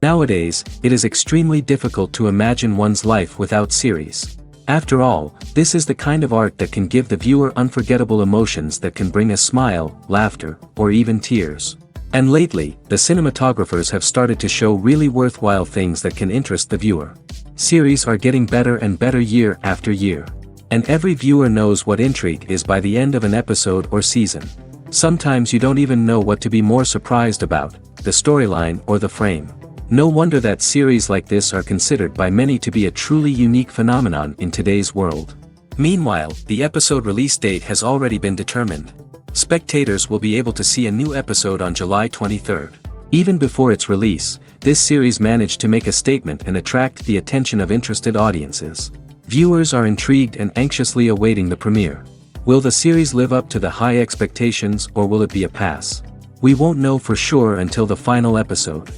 Nowadays, it is extremely difficult to imagine one's life without series. After all, this is the kind of art that can give the viewer unforgettable emotions that can bring a smile, laughter, or even tears. And lately, the cinematographers have started to show really worthwhile things that can interest the viewer. Series are getting better and better year after year. And every viewer knows what intrigue is by the end of an episode or season. Sometimes you don't even know what to be more surprised about, the storyline or the frame. No wonder that series like this are considered by many to be a truly unique phenomenon in today's world. Meanwhile, the episode release date has already been determined. Spectators will be able to see a new episode on July 23rd. Even before its release, this series managed to make a statement and attract the attention of interested audiences. Viewers are intrigued and anxiously awaiting the premiere. Will the series live up to the high expectations or will it be a pass? We won't know for sure until the final episode.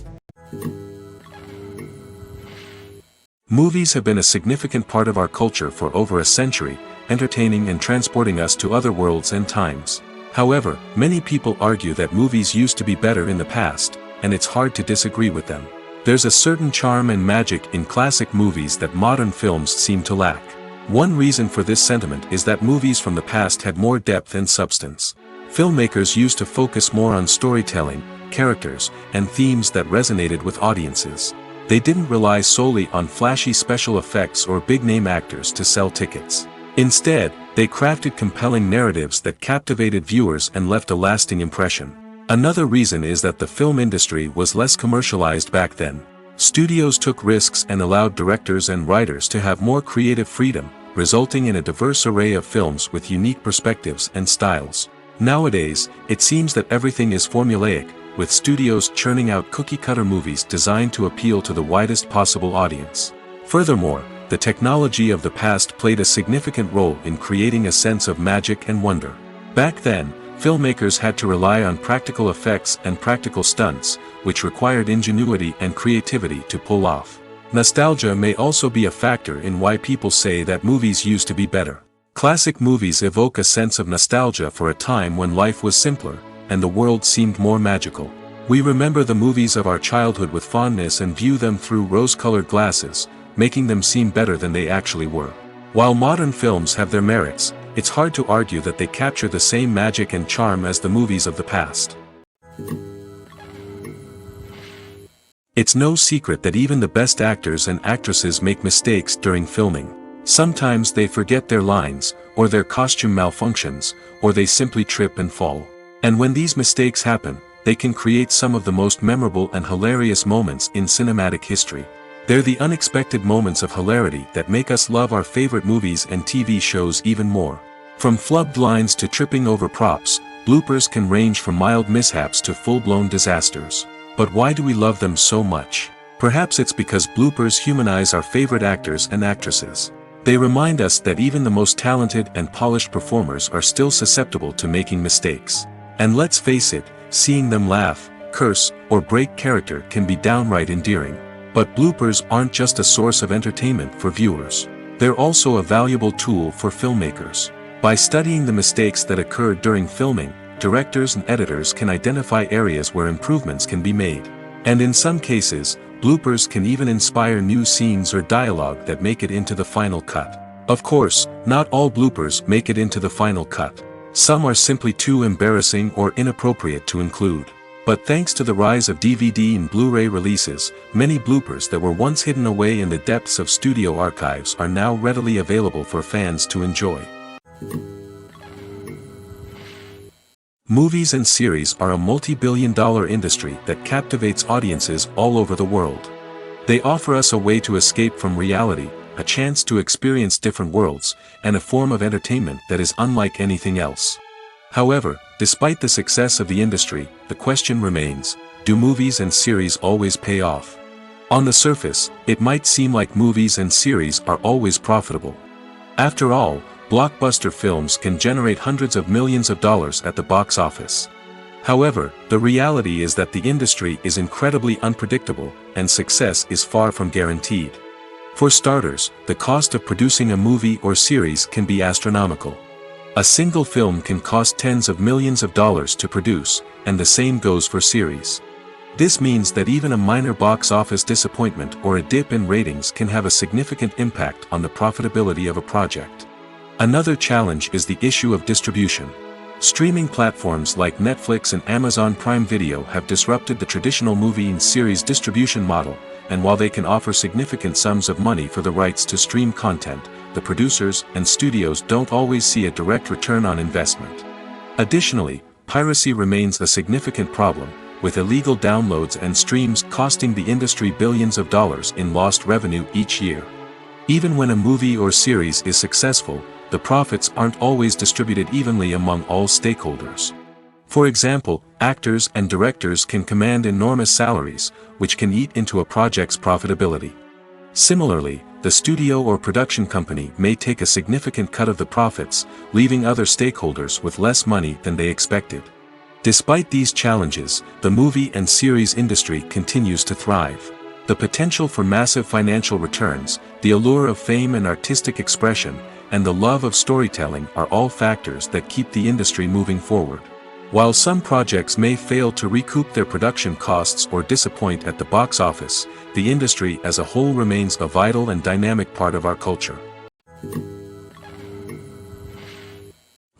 Movies have been a significant part of our culture for over a century, entertaining and transporting us to other worlds and times. However, many people argue that movies used to be better in the past, and it's hard to disagree with them. There's a certain charm and magic in classic movies that modern films seem to lack. One reason for this sentiment is that movies from the past had more depth and substance. Filmmakers used to focus more on storytelling, characters, and themes that resonated with audiences. They didn't rely solely on flashy special effects or big-name actors to sell tickets. Instead, they crafted compelling narratives that captivated viewers and left a lasting impression. Another reason is that the film industry was less commercialized back then. Studios took risks and allowed directors and writers to have more creative freedom, resulting in a diverse array of films with unique perspectives and styles. Nowadays, it seems that everything is formulaic, with studios churning out cookie-cutter movies designed to appeal to the widest possible audience. Furthermore, the technology of the past played a significant role in creating a sense of magic and wonder. Back then, filmmakers had to rely on practical effects and practical stunts, which required ingenuity and creativity to pull off. Nostalgia may also be a factor in why people say that movies used to be better. Classic movies evoke a sense of nostalgia for a time when life was simpler, and the world seemed more magical. We remember the movies of our childhood with fondness and view them through rose-colored glasses, making them seem better than they actually were. While modern films have their merits, it's hard to argue that they capture the same magic and charm as the movies of the past. It's no secret that even the best actors and actresses make mistakes during filming. Sometimes they forget their lines, or their costume malfunctions, or they simply trip and fall. And when these mistakes happen, they can create some of the most memorable and hilarious moments in cinematic history. They're the unexpected moments of hilarity that make us love our favorite movies and TV shows even more. From flubbed lines to tripping over props, bloopers can range from mild mishaps to full-blown disasters. But why do we love them so much? Perhaps it's because bloopers humanize our favorite actors and actresses. They remind us that even the most talented and polished performers are still susceptible to making mistakes. And let's face it, seeing them laugh, curse, or break character can be downright endearing. But bloopers aren't just a source of entertainment for viewers. They're also a valuable tool for filmmakers. By studying the mistakes that occurred during filming, directors and editors can identify areas where improvements can be made. And in some cases, bloopers can even inspire new scenes or dialogue that make it into the final cut. Of course, not all bloopers make it into the final cut. Some are simply too embarrassing or inappropriate to include. But thanks to the rise of DVD and Blu-ray releases, many bloopers that were once hidden away in the depths of studio archives are now readily available for fans to enjoy. Movies and series are a multi-billion-dollar industry that captivates audiences all over the world. They offer us a way to escape from reality, a chance to experience different worlds, and a form of entertainment that is unlike anything else. However, despite the success of the industry, the question remains, do movies and series always pay off? On the surface, it might seem like movies and series are always profitable. After all, blockbuster films can generate hundreds of millions of dollars at the box office. However, the reality is that the industry is incredibly unpredictable, and success is far from guaranteed. For starters, the cost of producing a movie or series can be astronomical. A single film can cost tens of millions of dollars to produce, and the same goes for series. This means that even a minor box office disappointment or a dip in ratings can have a significant impact on the profitability of a project. Another challenge is the issue of distribution. Streaming platforms like Netflix and Amazon Prime Video have disrupted the traditional movie and series distribution model, and while they can offer significant sums of money for the rights to stream content, the producers and studios don't always see a direct return on investment. Additionally, piracy remains a significant problem, with illegal downloads and streams costing the industry billions of dollars in lost revenue each year. Even when a movie or series is successful, the profits aren't always distributed evenly among all stakeholders. For example, actors and directors can command enormous salaries, which can eat into a project's profitability. Similarly, the studio or production company may take a significant cut of the profits, leaving other stakeholders with less money than they expected. Despite these challenges, the movie and series industry continues to thrive. The potential for massive financial returns, the allure of fame and artistic expression, and the love of storytelling are all factors that keep the industry moving forward. While some projects may fail to recoup their production costs or disappoint at the box office, the industry as a whole remains a vital and dynamic part of our culture.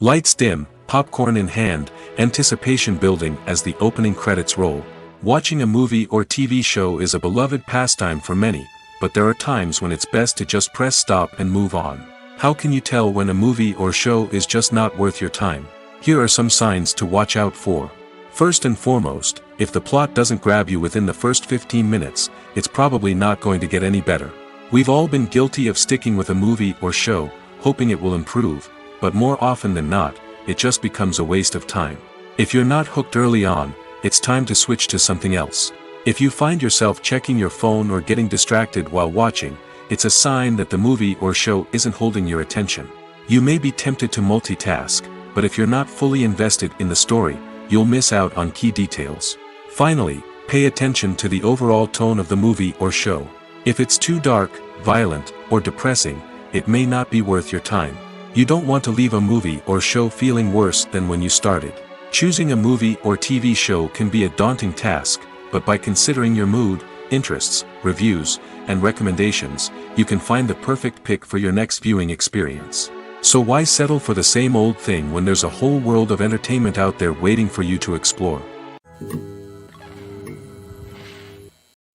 Lights dim, popcorn in hand, anticipation building as the opening credits roll. Watching a movie or TV show is a beloved pastime for many, but there are times when it's best to just press stop and move on. How can you tell when a movie or show is just not worth your time? Here are some signs to watch out for. First and foremost, if the plot doesn't grab you within the first 15 minutes, it's probably not going to get any better. We've all been guilty of sticking with a movie or show, hoping it will improve, but more often than not, it just becomes a waste of time. If you're not hooked early on, it's time to switch to something else. If you find yourself checking your phone or getting distracted while watching, it's a sign that the movie or show isn't holding your attention. You may be tempted to multitask, but if you're not fully invested in the story, you'll miss out on key details. Finally, pay attention to the overall tone of the movie or show. If it's too dark, violent, or depressing, it may not be worth your time. You don't want to leave a movie or show feeling worse than when you started. Choosing a movie or TV show can be a daunting task, but by considering your mood, interests, reviews, and recommendations, you can find the perfect pick for your next viewing experience. So why settle for the same old thing when there's a whole world of entertainment out there waiting for you to explore?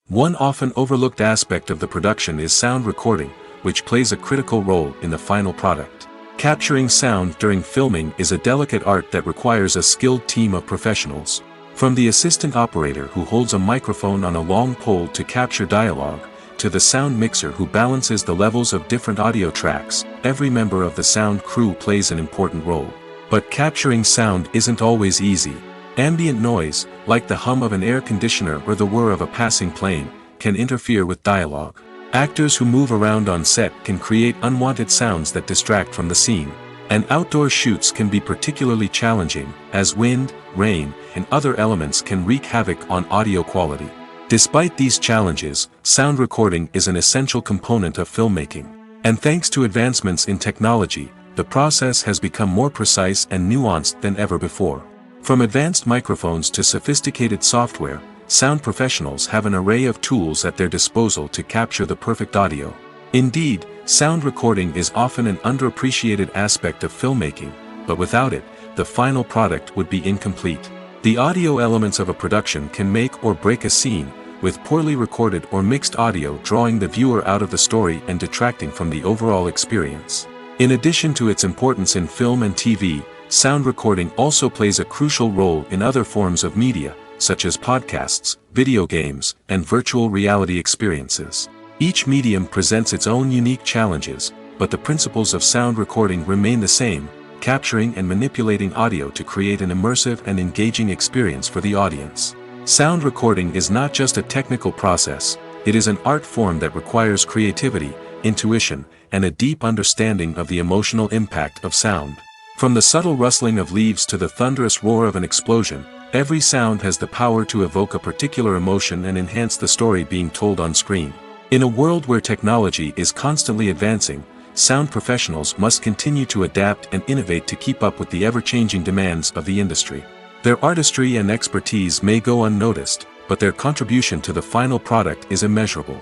One often overlooked aspect of the production is sound recording, which plays a critical role in the final product. Capturing sound during filming is a delicate art that requires a skilled team of professionals. From the assistant operator who holds a microphone on a long pole to capture dialogue, to the sound mixer who balances the levels of different audio tracks, every member of the sound crew plays an important role. But capturing sound isn't always easy. Ambient noise, like the hum of an air conditioner or the whir of a passing plane, can interfere with dialogue. Actors who move around on set can create unwanted sounds that distract from the scene. And outdoor shoots can be particularly challenging, as wind, rain, and other elements can wreak havoc on audio quality. Despite these challenges, sound recording is an essential component of filmmaking. And thanks to advancements in technology, the process has become more precise and nuanced than ever before. From advanced microphones to sophisticated software, sound professionals have an array of tools at their disposal to capture the perfect audio. Indeed, sound recording is often an underappreciated aspect of filmmaking, but without it, the final product would be incomplete. The audio elements of a production can make or break a scene, with poorly recorded or mixed audio drawing the viewer out of the story and detracting from the overall experience. In addition to its importance in film and TV, sound recording also plays a crucial role in other forms of media, such as podcasts, video games, and virtual reality experiences. Each medium presents its own unique challenges, but the principles of sound recording remain the same, capturing and manipulating audio to create an immersive and engaging experience for the audience. Sound recording is not just a technical process, it is an art form that requires creativity, intuition, and a deep understanding of the emotional impact of sound. From the subtle rustling of leaves to the thunderous roar of an explosion, every sound has the power to evoke a particular emotion and enhance the story being told on screen. In a world where technology is constantly advancing, sound professionals must continue to adapt and innovate to keep up with the ever-changing demands of the industry. Their artistry and expertise may go unnoticed, but their contribution to the final product is immeasurable.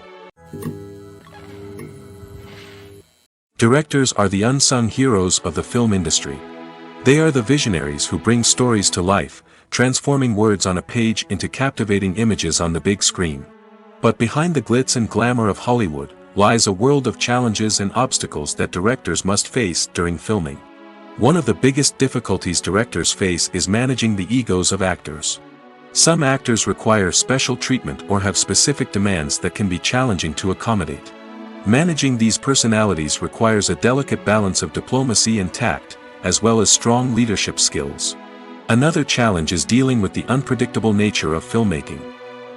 Directors are the unsung heroes of the film industry. They are the visionaries who bring stories to life, transforming words on a page into captivating images on the big screen. But behind the glitz and glamour of Hollywood, lies a world of challenges and obstacles that directors must face during filming. One of the biggest difficulties directors face is managing the egos of actors. Some actors require special treatment or have specific demands that can be challenging to accommodate. Managing these personalities requires a delicate balance of diplomacy and tact, as well as strong leadership skills. Another challenge is dealing with the unpredictable nature of filmmaking.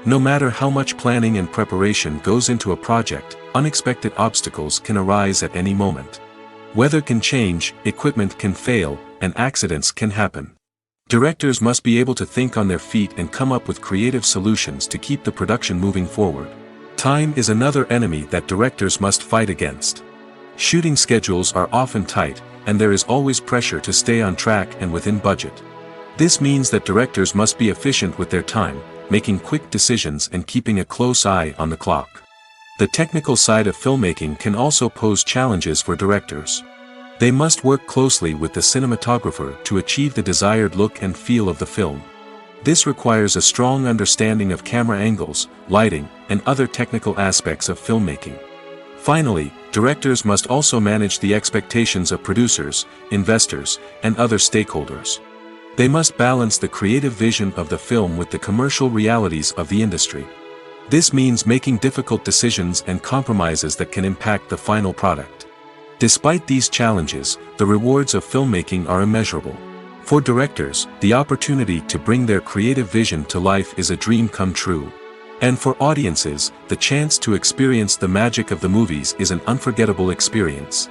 No matter how much planning and preparation goes into a project, unexpected obstacles can arise at any moment. Weather can change, equipment can fail, and accidents can happen. Directors must be able to think on their feet and come up with creative solutions to keep the production moving forward. Time is another enemy that directors must fight against. Shooting schedules are often tight, and there is always pressure to stay on track and within budget. This means that directors must be efficient with their time, making quick decisions and keeping a close eye on the clock. The technical side of filmmaking can also pose challenges for directors. They must work closely with the cinematographer to achieve the desired look and feel of the film. This requires a strong understanding of camera angles, lighting, and other technical aspects of filmmaking. Finally, directors must also manage the expectations of producers, investors, and other stakeholders. They must balance the creative vision of the film with the commercial realities of the industry. This means making difficult decisions and compromises that can impact the final product. Despite these challenges, the rewards of filmmaking are immeasurable. For directors, the opportunity to bring their creative vision to life is a dream come true. And for audiences, the chance to experience the magic of the movies is an unforgettable experience.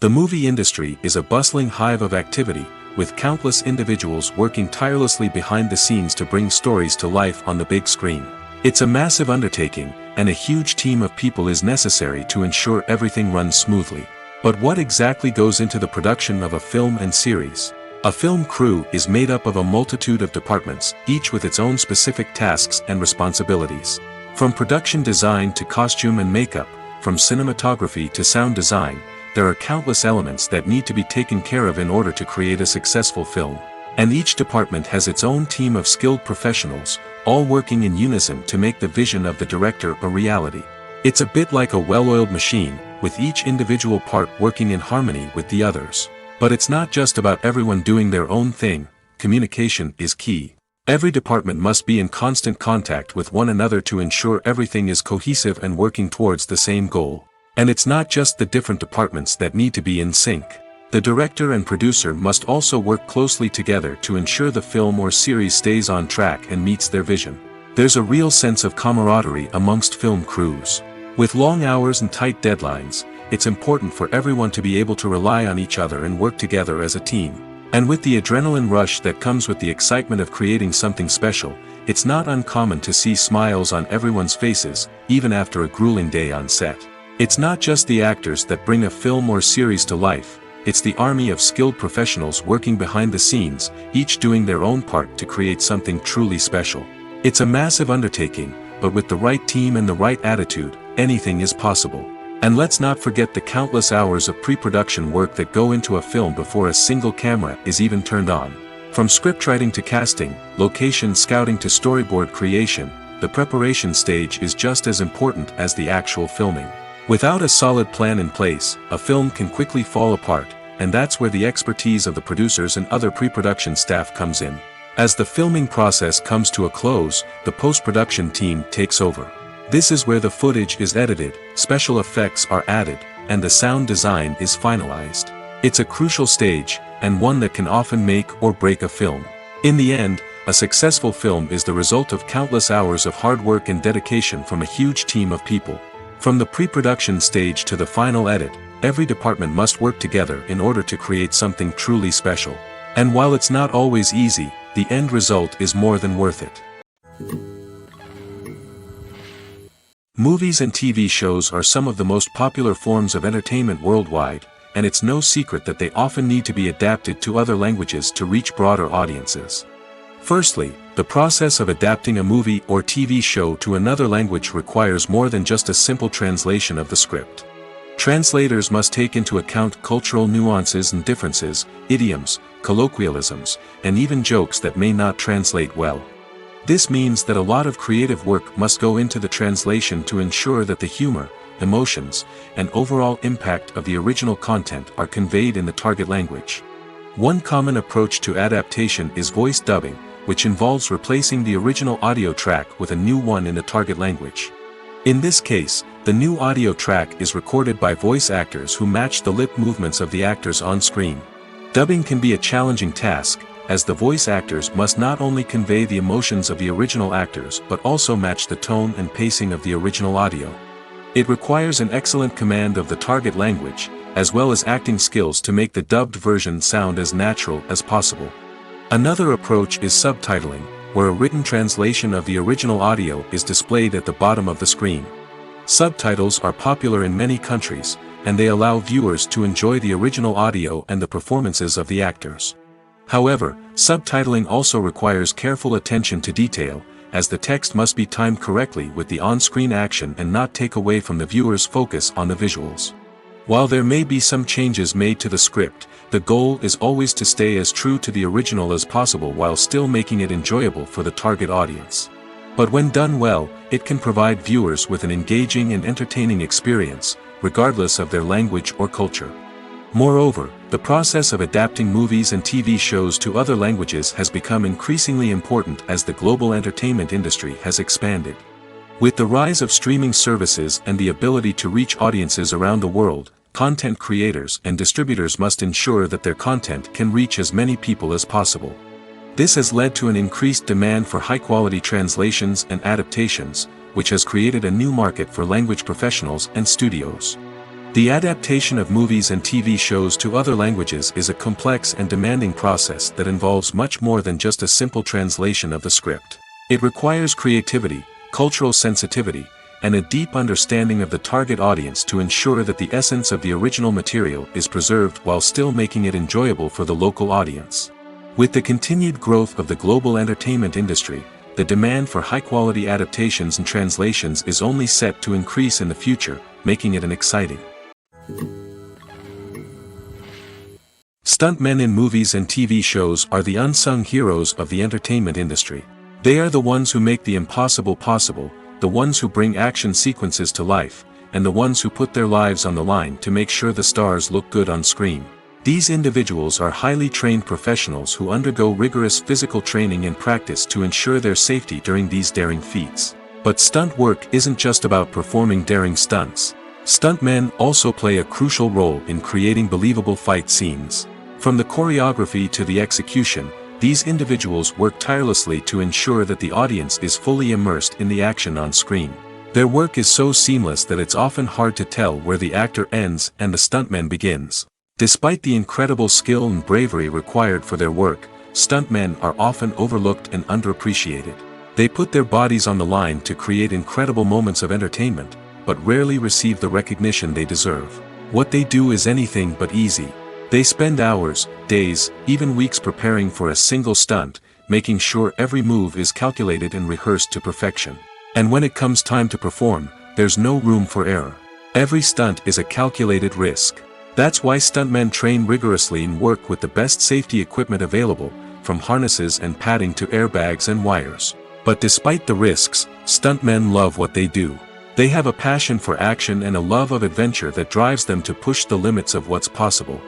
The movie industry is a bustling hive of activity, with countless individuals working tirelessly behind the scenes to bring stories to life on the big screen. It's a massive undertaking, and a huge team of people is necessary to ensure everything runs smoothly. But what exactly goes into the production of a film and series? A film crew is made up of a multitude of departments, each with its own specific tasks and responsibilities. From production design to costume and makeup, from cinematography to sound design, there are countless elements that need to be taken care of in order to create a successful film. And each department has its own team of skilled professionals, all working in unison to make the vision of the director a reality. It's a bit like a well-oiled machine, with each individual part working in harmony with the others. But it's not just about everyone doing their own thing. Communication is key. Every department must be in constant contact with one another to ensure everything is cohesive and working towards the same goal. And it's not just the different departments that need to be in sync. The director and producer must also work closely together to ensure the film or series stays on track and meets their vision. There's a real sense of camaraderie amongst film crews. With long hours and tight deadlines, it's important for everyone to be able to rely on each other and work together as a team. And with the adrenaline rush that comes with the excitement of creating something special, it's not uncommon to see smiles on everyone's faces, even after a grueling day on set. It's not just the actors that bring a film or series to life, it's the army of skilled professionals working behind the scenes, each doing their own part to create something truly special. It's a massive undertaking, but with the right team and the right attitude, anything is possible. And let's not forget the countless hours of pre-production work that go into a film before a single camera is even turned on. From scriptwriting to casting, location scouting to storyboard creation, the preparation stage is just as important as the actual filming. Without a solid plan in place, a film can quickly fall apart, and that's where the expertise of the producers and other pre-production staff comes in. As the filming process comes to a close, the post-production team takes over. This is where the footage is edited, special effects are added, and the sound design is finalized. It's a crucial stage, and one that can often make or break a film. In the end, a successful film is the result of countless hours of hard work and dedication from a huge team of people. From the pre-production stage to the final edit, every department must work together in order to create something truly special. And while it's not always easy, the end result is more than worth it. Movies and TV shows are some of the most popular forms of entertainment worldwide, and it's no secret that they often need to be adapted to other languages to reach broader audiences. Firstly, the process of adapting a movie or TV show to another language requires more than just a simple translation of the script. Translators must take into account cultural nuances and differences, idioms, colloquialisms, and even jokes that may not translate well. This means that a lot of creative work must go into the translation to ensure that the humor, emotions, and overall impact of the original content are conveyed in the target language. One common approach to adaptation is voice dubbing, which involves replacing the original audio track with a new one in the target language. In this case, the new audio track is recorded by voice actors who match the lip movements of the actors on screen. Dubbing can be a challenging task, as the voice actors must not only convey the emotions of the original actors but also match the tone and pacing of the original audio. It requires an excellent command of the target language, as well as acting skills to make the dubbed version sound as natural as possible. Another approach is subtitling, where a written translation of the original audio is displayed at the bottom of the screen. Subtitles are popular in many countries, and they allow viewers to enjoy the original audio and the performances of the actors. However, subtitling also requires careful attention to detail, as the text must be timed correctly with the on-screen action and not take away from the viewer's focus on the visuals. While there may be some changes made to the script, the goal is always to stay as true to the original as possible while still making it enjoyable for the target audience. But when done well, it can provide viewers with an engaging and entertaining experience, regardless of their language or culture. Moreover, the process of adapting movies and TV shows to other languages has become increasingly important as the global entertainment industry has expanded. With the rise of streaming services and the ability to reach audiences around the world, content creators and distributors must ensure that their content can reach as many people as possible. This has led to an increased demand for high-quality translations and adaptations, which has created a new market for language professionals and studios. The adaptation of movies and TV shows to other languages is a complex and demanding process that involves much more than just a simple translation of the script. It requires creativity, cultural sensitivity, and a deep understanding of the target audience to ensure that the essence of the original material is preserved while still making it enjoyable for the local audience. With the continued growth of the global entertainment industry, the demand for high-quality adaptations and translations is only set to increase in the future, making it an exciting. Stuntmen in movies and TV shows are the unsung heroes of the entertainment industry. They are the ones who make the impossible possible, the ones who bring action sequences to life, and the ones who put their lives on the line to make sure the stars look good on screen. These individuals are highly trained professionals who undergo rigorous physical training and practice to ensure their safety during these daring feats. But stunt work isn't just about performing daring stunts. Stuntmen also play a crucial role in creating believable fight scenes. From the choreography to the execution, these individuals work tirelessly to ensure that the audience is fully immersed in the action on screen. Their work is so seamless that it's often hard to tell where the actor ends and the stuntman begins. Despite the incredible skill and bravery required for their work, stuntmen are often overlooked and underappreciated. They put their bodies on the line to create incredible moments of entertainment, but rarely receive the recognition they deserve. What they do is anything but easy. They spend hours, days, even weeks preparing for a single stunt, making sure every move is calculated and rehearsed to perfection. And when it comes time to perform, there's no room for error. Every stunt is a calculated risk. That's why stuntmen train rigorously and work with the best safety equipment available, from harnesses and padding to airbags and wires. But despite the risks, stuntmen love what they do. They have a passion for action and a love of adventure that drives them to push the limits of what's possible.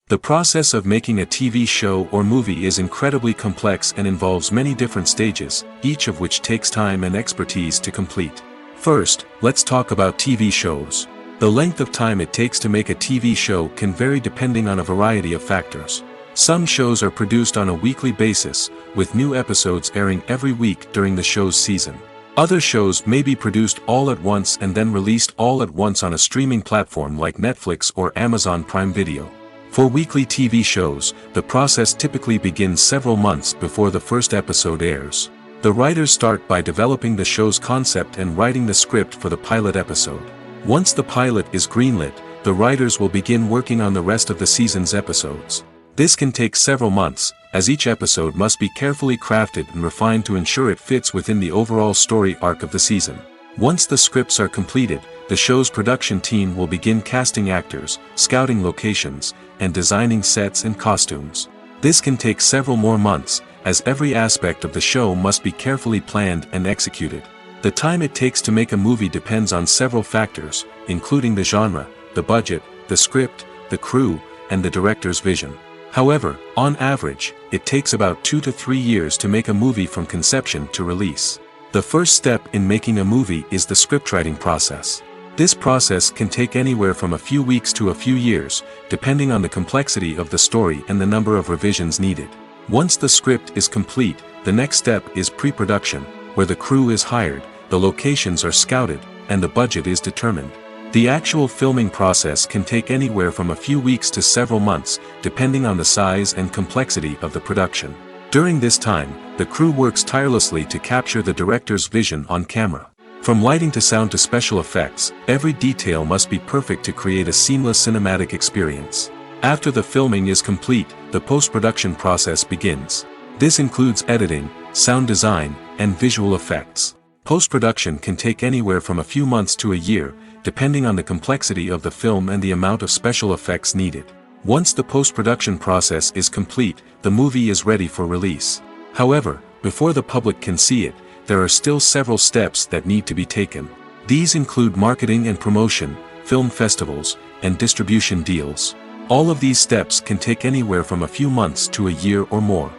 The process of making a TV show or movie is incredibly complex and involves many different stages, each of which takes time and expertise to complete. First, let's talk about TV shows. The length of time it takes to make a TV show can vary depending on a variety of factors. Some shows are produced on a weekly basis, with new episodes airing every week during the show's season. Other shows may be produced all at once and then released all at once on a streaming platform like Netflix or Amazon Prime Video. For weekly TV shows, the process typically begins several months before the first episode airs. The writers start by developing the show's concept and writing the script for the pilot episode. Once the pilot is greenlit, the writers will begin working on the rest of the season's episodes. This can take several months, as each episode must be carefully crafted and refined to ensure it fits within the overall story arc of the season. Once the scripts are completed, the show's production team will begin casting actors, scouting locations, and designing sets and costumes. This can take several more months, as every aspect of the show must be carefully planned and executed. The time it takes to make a movie depends on several factors, including the genre, the budget, the script, the crew, and the director's vision. However, on average, it takes about 2 to 3 years to make a movie from conception to release. The first step in making a movie is the scriptwriting process. This process can take anywhere from a few weeks to a few years, depending on the complexity of the story and the number of revisions needed. Once the script is complete, the next step is pre-production, where the crew is hired, the locations are scouted, and the budget is determined. The actual filming process can take anywhere from a few weeks to several months, depending on the size and complexity of the production. During this time, the crew works tirelessly to capture the director's vision on camera. From lighting to sound to special effects, every detail must be perfect to create a seamless cinematic experience. After the filming is complete, the post-production process begins. This includes editing, sound design, and visual effects. Post-production can take anywhere from a few months to a year, depending on the complexity of the film and the amount of special effects needed. Once the post-production process is complete, the movie is ready for release. However, before the public can see it, there are still several steps that need to be taken. These include marketing and promotion, film festivals, and distribution deals. All of these steps can take anywhere from a few months to a year or more.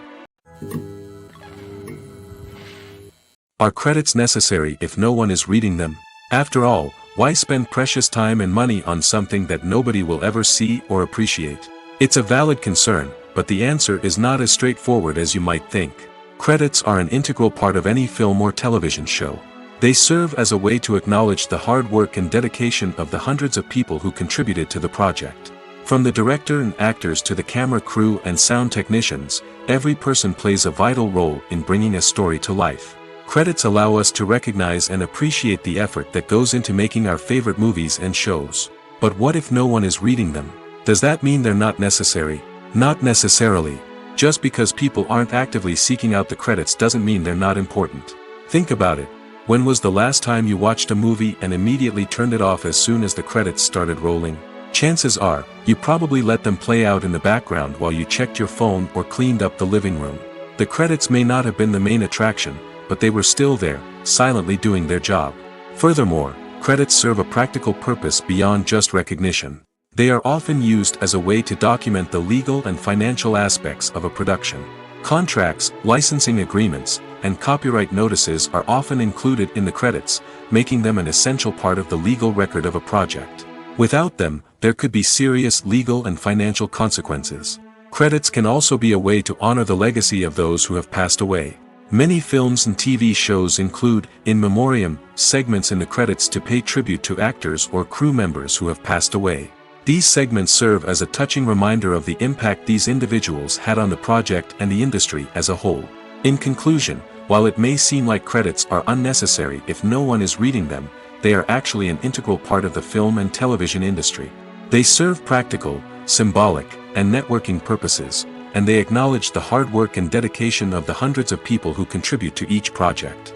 Are credits necessary if no one is reading them? After all, why spend precious time and money on something that nobody will ever see or appreciate? It's a valid concern, but the answer is not as straightforward as you might think. Credits are an integral part of any film or television show. They serve as a way to acknowledge the hard work and dedication of the hundreds of people who contributed to the project. From the director and actors to the camera crew and sound technicians, every person plays a vital role in bringing a story to life. Credits allow us to recognize and appreciate the effort that goes into making our favorite movies and shows. But what if no one is reading them? Does that mean they're not necessary? Not necessarily. Just because people aren't actively seeking out the credits doesn't mean they're not important. Think about it. When was the last time you watched a movie and immediately turned it off as soon as the credits started rolling? Chances are, you probably let them play out in the background while you checked your phone or cleaned up the living room. The credits may not have been the main attraction, but they were still there, silently doing their job. Furthermore, credits serve a practical purpose beyond just recognition. They are often used as a way to document the legal and financial aspects of a production. Contracts, licensing agreements, and copyright notices are often included in the credits, making them an essential part of the legal record of a project. Without them, there could be serious legal and financial consequences. Credits can also be a way to honor the legacy of those who have passed away. Many films and TV shows include, in memoriam, segments in the credits to pay tribute to actors or crew members who have passed away. These segments serve as a touching reminder of the impact these individuals had on the project and the industry as a whole. In conclusion, while it may seem like credits are unnecessary if no one is reading them, they are actually an integral part of the film and television industry. They serve practical, symbolic, and networking purposes, and they acknowledge the hard work and dedication of the hundreds of people who contribute to each project.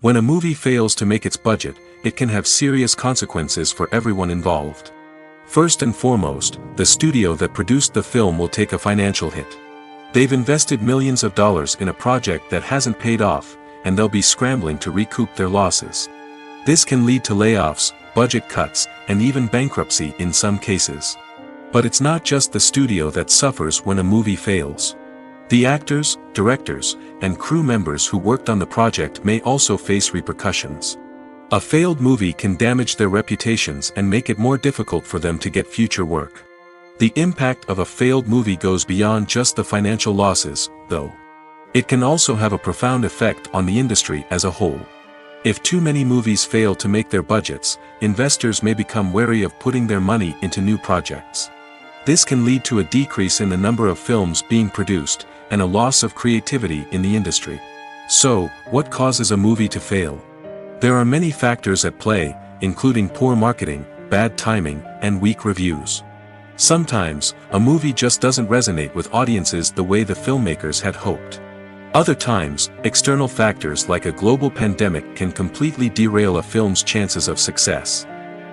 When a movie fails to make its budget, it can have serious consequences for everyone involved. First and foremost, the studio that produced the film will take a financial hit. They've invested millions of dollars in a project that hasn't paid off, and they'll be scrambling to recoup their losses. This can lead to layoffs, budget cuts, and even bankruptcy in some cases. But it's not just the studio that suffers when a movie fails. The actors, directors, and crew members who worked on the project may also face repercussions. A failed movie can damage their reputations and make it more difficult for them to get future work. The impact of a failed movie goes beyond just the financial losses, though. It can also have a profound effect on the industry as a whole. If too many movies fail to make their budgets, investors may become wary of putting their money into new projects. This can lead to a decrease in the number of films being produced, and a loss of creativity in the industry. So, what causes a movie to fail? There are many factors at play, including poor marketing, bad timing, and weak reviews. Sometimes, a movie just doesn't resonate with audiences the way the filmmakers had hoped. Other times, external factors like a global pandemic can completely derail a film's chances of success.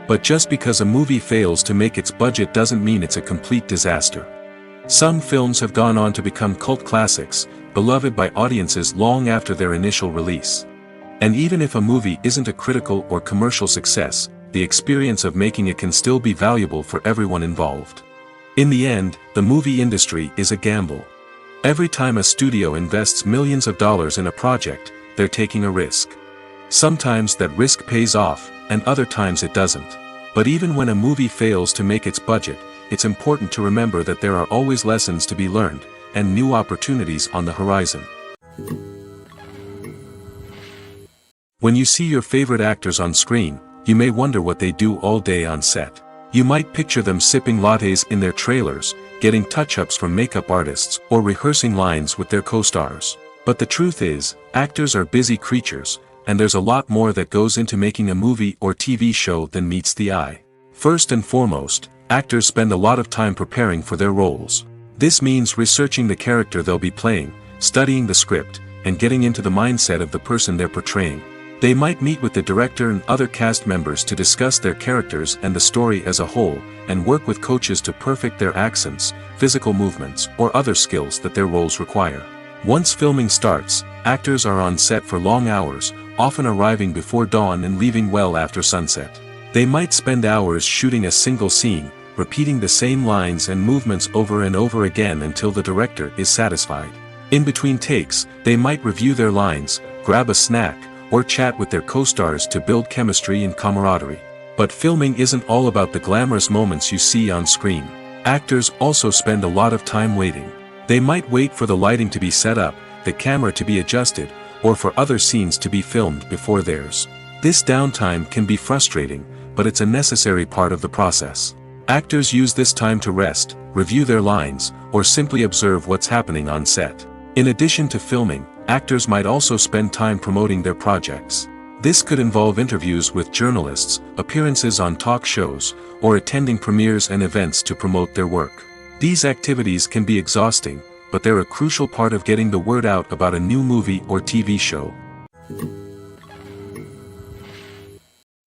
But just because a movie fails to make its budget doesn't mean it's a complete disaster. Some films have gone on to become cult classics, beloved by audiences long after their initial release. And even if a movie isn't a critical or commercial success, the experience of making it can still be valuable for everyone involved. In the end, the movie industry is a gamble. Every time a studio invests millions of dollars in a project, they're taking a risk. Sometimes that risk pays off, and other times it doesn't. But even when a movie fails to make its budget, it's important to remember that there are always lessons to be learned, and new opportunities on the horizon. When you see your favorite actors on screen, you may wonder what they do all day on set. You might picture them sipping lattes in their trailers, getting touch-ups from makeup artists, or rehearsing lines with their co-stars. But the truth is, actors are busy creatures, and there's a lot more that goes into making a movie or TV show than meets the eye. First and foremost, actors spend a lot of time preparing for their roles. This means researching the character they'll be playing, studying the script, and getting into the mindset of the person they're portraying. They might meet with the director and other cast members to discuss their characters and the story as a whole, and work with coaches to perfect their accents, physical movements, or other skills that their roles require. Once filming starts, actors are on set for long hours, often arriving before dawn and leaving well after sunset. They might spend hours shooting a single scene, repeating the same lines and movements over and over again until the director is satisfied. In between takes, they might review their lines, grab a snack, or chat with their co-stars to build chemistry and camaraderie. But filming isn't all about the glamorous moments you see on screen. Actors also spend a lot of time waiting. They might wait for the lighting to be set up, the camera to be adjusted, or for other scenes to be filmed before theirs. This downtime can be frustrating, but it's a necessary part of the process. Actors use this time to rest, review their lines, or simply observe what's happening on set. In addition to filming, actors might also spend time promoting their projects. This could involve interviews with journalists, appearances on talk shows, or attending premieres and events to promote their work. These activities can be exhausting, but they're a crucial part of getting the word out about a new movie or TV show.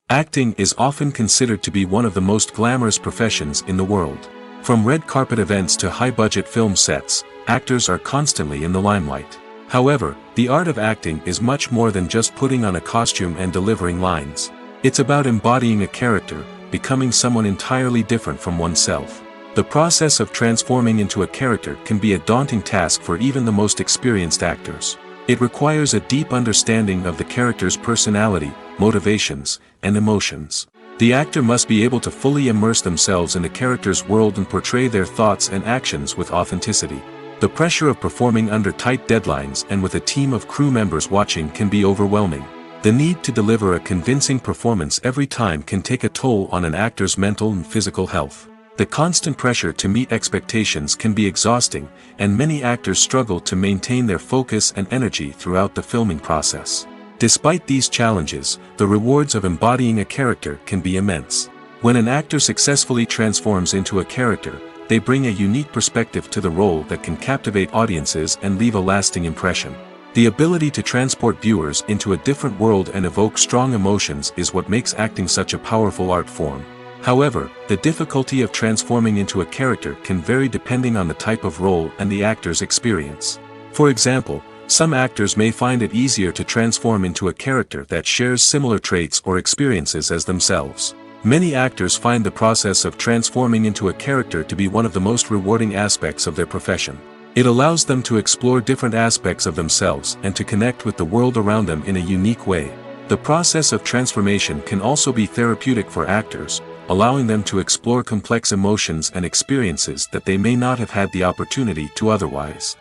Acting is often considered to be one of the most glamorous professions in the world. From red carpet events to high-budget film sets, actors are constantly in the limelight. However, the art of acting is much more than just putting on a costume and delivering lines. It's about embodying a character, becoming someone entirely different from oneself. The process of transforming into a character can be a daunting task for even the most experienced actors. It requires a deep understanding of the character's personality, motivations, and emotions. The actor must be able to fully immerse themselves in the character's world and portray their thoughts and actions with authenticity. The pressure of performing under tight deadlines and with a team of crew members watching can be overwhelming. The need to deliver a convincing performance every time can take a toll on an actor's mental and physical health. The constant pressure to meet expectations can be exhausting, and many actors struggle to maintain their focus and energy throughout the filming process. Despite these challenges, the rewards of embodying a character can be immense. When an actor successfully transforms into a character, they bring a unique perspective to the role that can captivate audiences and leave a lasting impression. The ability to transport viewers into a different world and evoke strong emotions is what makes acting such a powerful art form. However, the difficulty of transforming into a character can vary depending on the type of role and the actor's experience. For example, some actors may find it easier to transform into a character that shares similar traits or experiences as themselves. Many actors find the process of transforming into a character to be one of the most rewarding aspects of their profession. It allows them to explore different aspects of themselves and to connect with the world around them in a unique way. The process of transformation can also be therapeutic for actors, allowing them to explore complex emotions and experiences that they may not have had the opportunity to otherwise.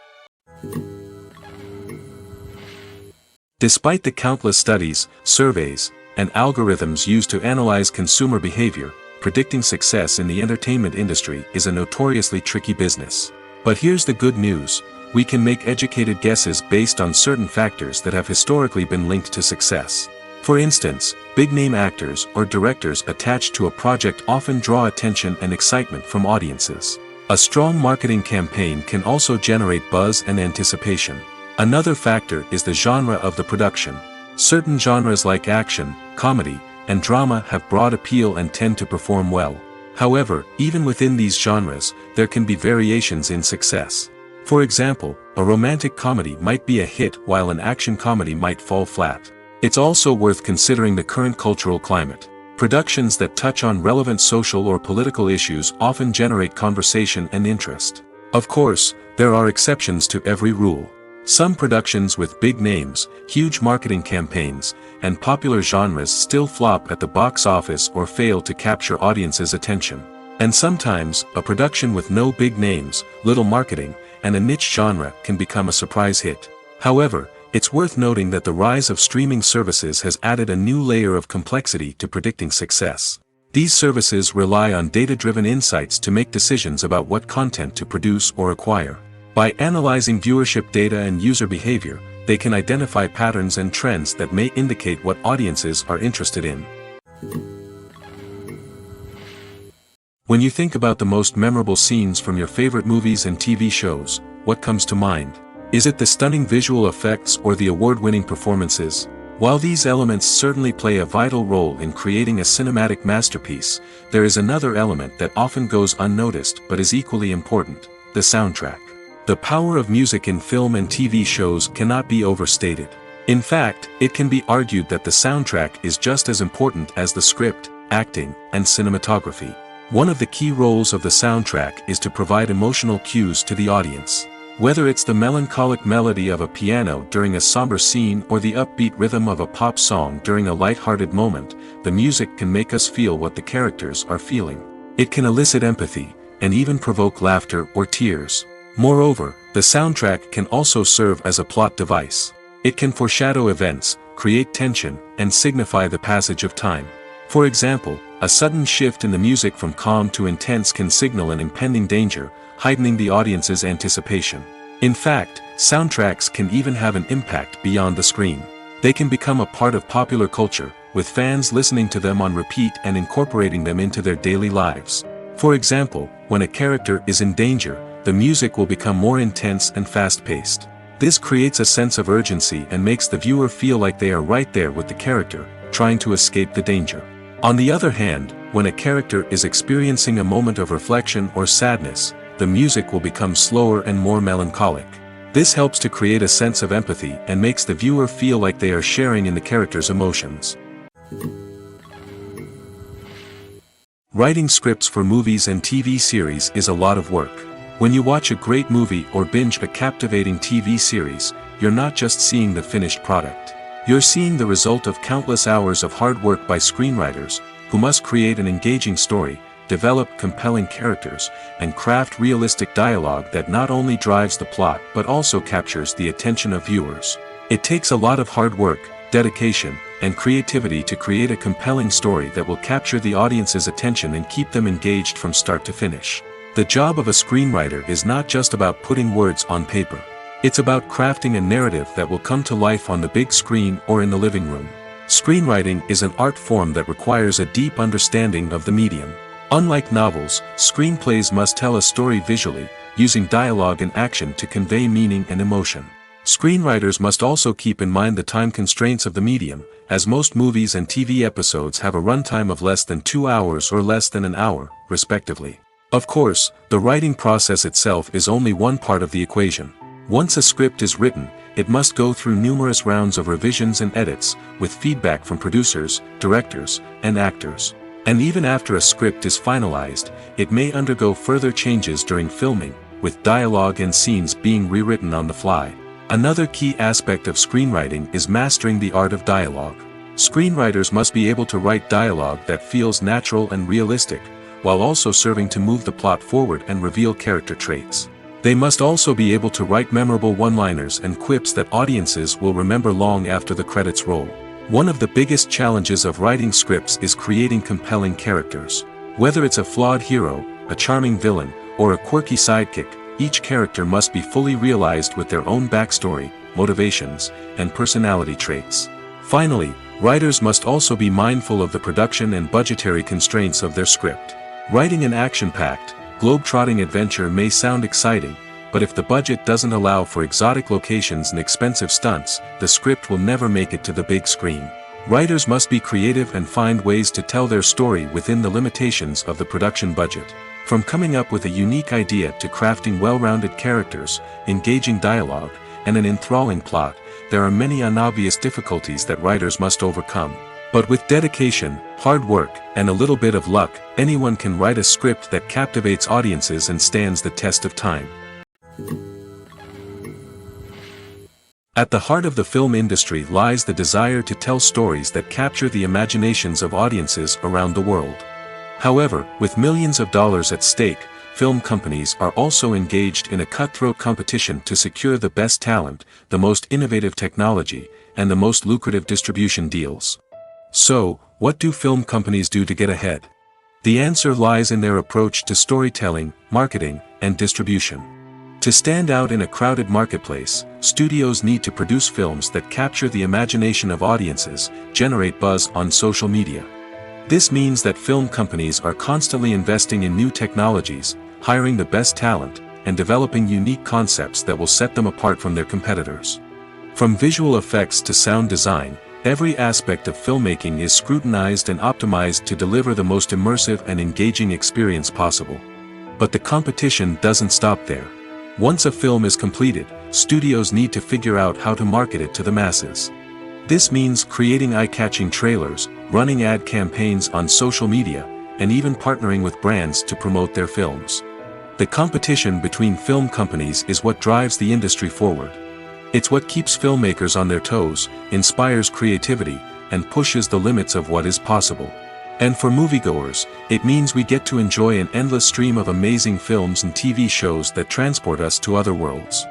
Despite the countless studies, surveys, and algorithms used to analyze consumer behavior, predicting success in the entertainment industry is a notoriously tricky business. But here's the good news: we can make educated guesses based on certain factors that have historically been linked to success. For instance, big-name actors or directors attached to a project often draw attention and excitement from audiences. A strong marketing campaign can also generate buzz and anticipation. Another factor is the genre of the production. Certain genres like action, comedy, and drama have broad appeal and tend to perform well. However, even within these genres, there can be variations in success. For example, a romantic comedy might be a hit while an action comedy might fall flat. It's also worth considering the current cultural climate. Productions that touch on relevant social or political issues often generate conversation and interest. Of course, there are exceptions to every rule. Some productions with big names, huge marketing campaigns, and popular genres still flop at the box office or fail to capture audiences' attention. And sometimes, a production with no big names, little marketing, and a niche genre can become a surprise hit. However, it's worth noting that the rise of streaming services has added a new layer of complexity to predicting success. These services rely on data-driven insights to make decisions about what content to produce or acquire. By analyzing viewership data and user behavior, they can identify patterns and trends that may indicate what audiences are interested in. When you think about the most memorable scenes from your favorite movies and TV shows, what comes to mind? Is it the stunning visual effects or the award-winning performances? While these elements certainly play a vital role in creating a cinematic masterpiece, there is another element that often goes unnoticed but is equally important: the soundtrack. The power of music in film and TV shows cannot be overstated. In fact, it can be argued that the soundtrack is just as important as the script, acting, and cinematography. One of the key roles of the soundtrack is to provide emotional cues to the audience. Whether it's the melancholic melody of a piano during a somber scene or the upbeat rhythm of a pop song during a light-hearted moment, the music can make us feel what the characters are feeling. It can elicit empathy, and even provoke laughter or tears. Moreover, the soundtrack can also serve as a plot device. It can foreshadow events, create tension, and signify the passage of time. For example, a sudden shift in the music from calm to intense can signal an impending danger, heightening the audience's anticipation. In fact, soundtracks can even have an impact beyond the screen. They can become a part of popular culture, with fans listening to them on repeat and incorporating them into their daily lives. For example, when a character is in danger, the music will become more intense and fast-paced. This creates a sense of urgency and makes the viewer feel like they are right there with the character, trying to escape the danger. On the other hand, when a character is experiencing a moment of reflection or sadness, the music will become slower and more melancholic. This helps to create a sense of empathy and makes the viewer feel like they are sharing in the character's emotions. Writing scripts for movies and TV series is a lot of work. When you watch a great movie or binge a captivating TV series, you're not just seeing the finished product. You're seeing the result of countless hours of hard work by screenwriters, who must create an engaging story, develop compelling characters, and craft realistic dialogue that not only drives the plot but also captures the attention of viewers. It takes a lot of hard work, dedication, and creativity to create a compelling story that will capture the audience's attention and keep them engaged from start to finish. The job of a screenwriter is not just about putting words on paper. It's about crafting a narrative that will come to life on the big screen or in the living room. Screenwriting is an art form that requires a deep understanding of the medium. Unlike novels, screenplays must tell a story visually, using dialogue and action to convey meaning and emotion. Screenwriters must also keep in mind the time constraints of the medium, as most movies and TV episodes have a runtime of less than 2 hours or less than an hour, respectively. Of course, the writing process itself is only one part of the equation. Once a script is written, it must go through numerous rounds of revisions and edits, with feedback from producers, directors, and actors. And even after a script is finalized, it may undergo further changes during filming, with dialogue and scenes being rewritten on the fly. Another key aspect of screenwriting is mastering the art of dialogue. Screenwriters must be able to write dialogue that feels natural and realistic, while also serving to move the plot forward and reveal character traits. They must also be able to write memorable one-liners and quips that audiences will remember long after the credits roll. One of the biggest challenges of writing scripts is creating compelling characters. Whether it's a flawed hero, a charming villain, or a quirky sidekick, each character must be fully realized with their own backstory, motivations, and personality traits. Finally, writers must also be mindful of the production and budgetary constraints of their script. Writing an action-packed, globe-trotting adventure may sound exciting, but if the budget doesn't allow for exotic locations and expensive stunts, the script will never make it to the big screen. Writers must be creative and find ways to tell their story within the limitations of the production budget. From coming up with a unique idea to crafting well-rounded characters, engaging dialogue, and an enthralling plot, there are many unobvious difficulties that writers must overcome. But with dedication, hard work, and a little bit of luck, anyone can write a script that captivates audiences and stands the test of time. At the heart of the film industry lies the desire to tell stories that capture the imaginations of audiences around the world. However, with millions of dollars at stake, film companies are also engaged in a cutthroat competition to secure the best talent, the most innovative technology, and the most lucrative distribution deals. So, what do film companies do to get ahead? The answer lies in their approach to storytelling, marketing, and distribution. To stand out in a crowded marketplace, studios need to produce films that capture the imagination of audiences, generate buzz on social media. This means that film companies are constantly investing in new technologies, hiring the best talent, and developing unique concepts that will set them apart from their competitors. From visual effects to sound design, every aspect of filmmaking is scrutinized and optimized to deliver the most immersive and engaging experience possible. But the competition doesn't stop there. Once a film is completed, studios need to figure out how to market it to the masses. This means creating eye-catching trailers, running ad campaigns on social media, and even partnering with brands to promote their films. The competition between film companies is what drives the industry forward. It's what keeps filmmakers on their toes, inspires creativity, and pushes the limits of what is possible. And for moviegoers, it means we get to enjoy an endless stream of amazing films and TV shows that transport us to other worlds.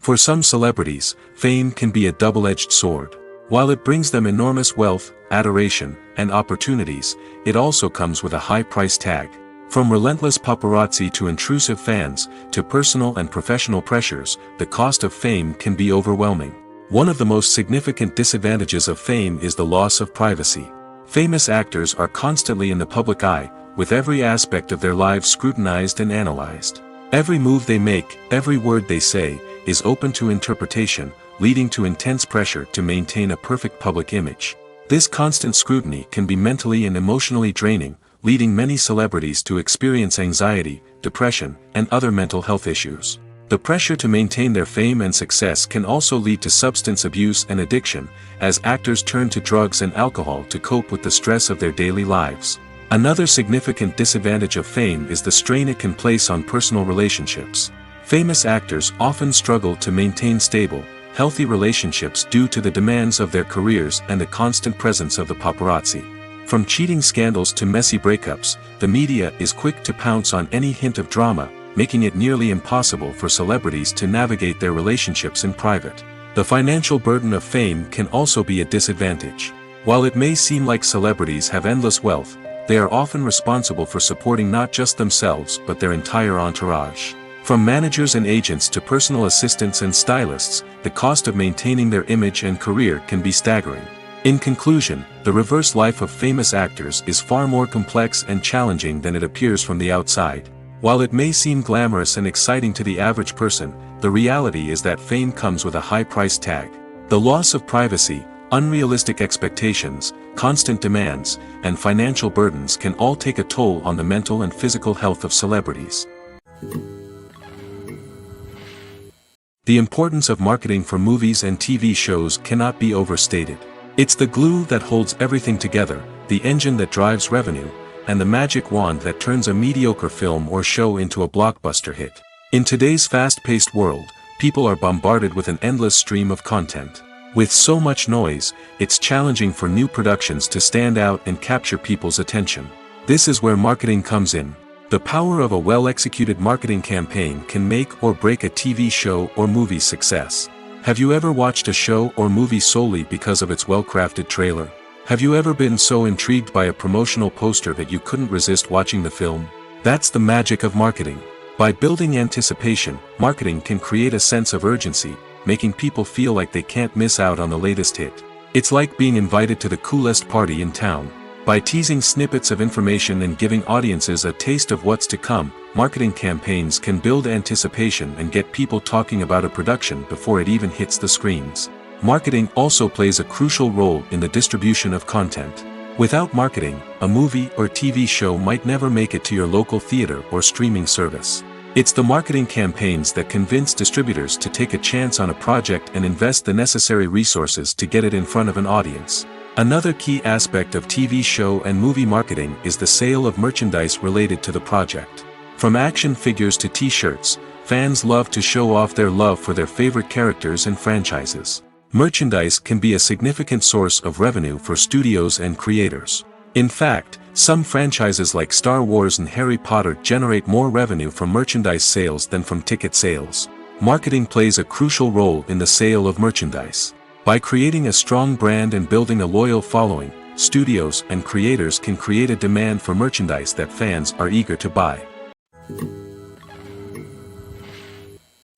For some celebrities, fame can be a double-edged sword. While it brings them enormous wealth, adoration, and opportunities, it also comes with a high price tag. From relentless paparazzi to intrusive fans, to personal and professional pressures, the cost of fame can be overwhelming. One of the most significant disadvantages of fame is the loss of privacy. Famous actors are constantly in the public eye, with every aspect of their lives scrutinized and analyzed. Every move they make, every word they say, is open to interpretation, leading to intense pressure to maintain a perfect public image. This constant scrutiny can be mentally and emotionally draining, leading many celebrities to experience anxiety, depression, and other mental health issues. The pressure to maintain their fame and success can also lead to substance abuse and addiction, as actors turn to drugs and alcohol to cope with the stress of their daily lives. Another significant disadvantage of fame is the strain it can place on personal relationships. Famous actors often struggle to maintain stable, healthy relationships due to the demands of their careers and the constant presence of the paparazzi. From cheating scandals to messy breakups, the media is quick to pounce on any hint of drama, making it nearly impossible for celebrities to navigate their relationships in private. The financial burden of fame can also be a disadvantage. While it may seem like celebrities have endless wealth, they are often responsible for supporting not just themselves but their entire entourage. From managers and agents to personal assistants and stylists, the cost of maintaining their image and career can be staggering. In conclusion, the reverse life of famous actors is far more complex and challenging than it appears from the outside. While it may seem glamorous and exciting to the average person, the reality is that fame comes with a high price tag. The loss of privacy, unrealistic expectations, constant demands, and financial burdens can all take a toll on the mental and physical health of celebrities. The importance of marketing for movies and TV shows cannot be overstated. It's the glue that holds everything together, the engine that drives revenue, and the magic wand that turns a mediocre film or show into a blockbuster hit. In today's fast-paced world, people are bombarded with an endless stream of content. With so much noise, it's challenging for new productions to stand out and capture people's attention. This is where marketing comes in. The power of a well-executed marketing campaign can make or break a TV show or movie's success. Have you ever watched a show or movie solely because of its well-crafted trailer? Have you ever been so intrigued by a promotional poster that you couldn't resist watching the film? That's the magic of marketing. By building anticipation, marketing can create a sense of urgency, making people feel like they can't miss out on the latest hit. It's like being invited to the coolest party in town. By teasing snippets of information and giving audiences a taste of what's to come, marketing campaigns can build anticipation and get people talking about a production before it even hits the screens. Marketing also plays a crucial role in the distribution of content. Without marketing, a movie or TV show might never make it to your local theater or streaming service. It's the marketing campaigns that convince distributors to take a chance on a project and invest the necessary resources to get it in front of an audience. Another key aspect of TV show and movie marketing is the sale of merchandise related to the project. From action figures to t-shirts, fans love to show off their love for their favorite characters and franchises. Merchandise can be a significant source of revenue for studios and creators. In fact, some franchises like Star Wars and Harry Potter generate more revenue from merchandise sales than from ticket sales. Marketing plays a crucial role in the sale of merchandise. By creating a strong brand and building a loyal following, studios and creators can create a demand for merchandise that fans are eager to buy.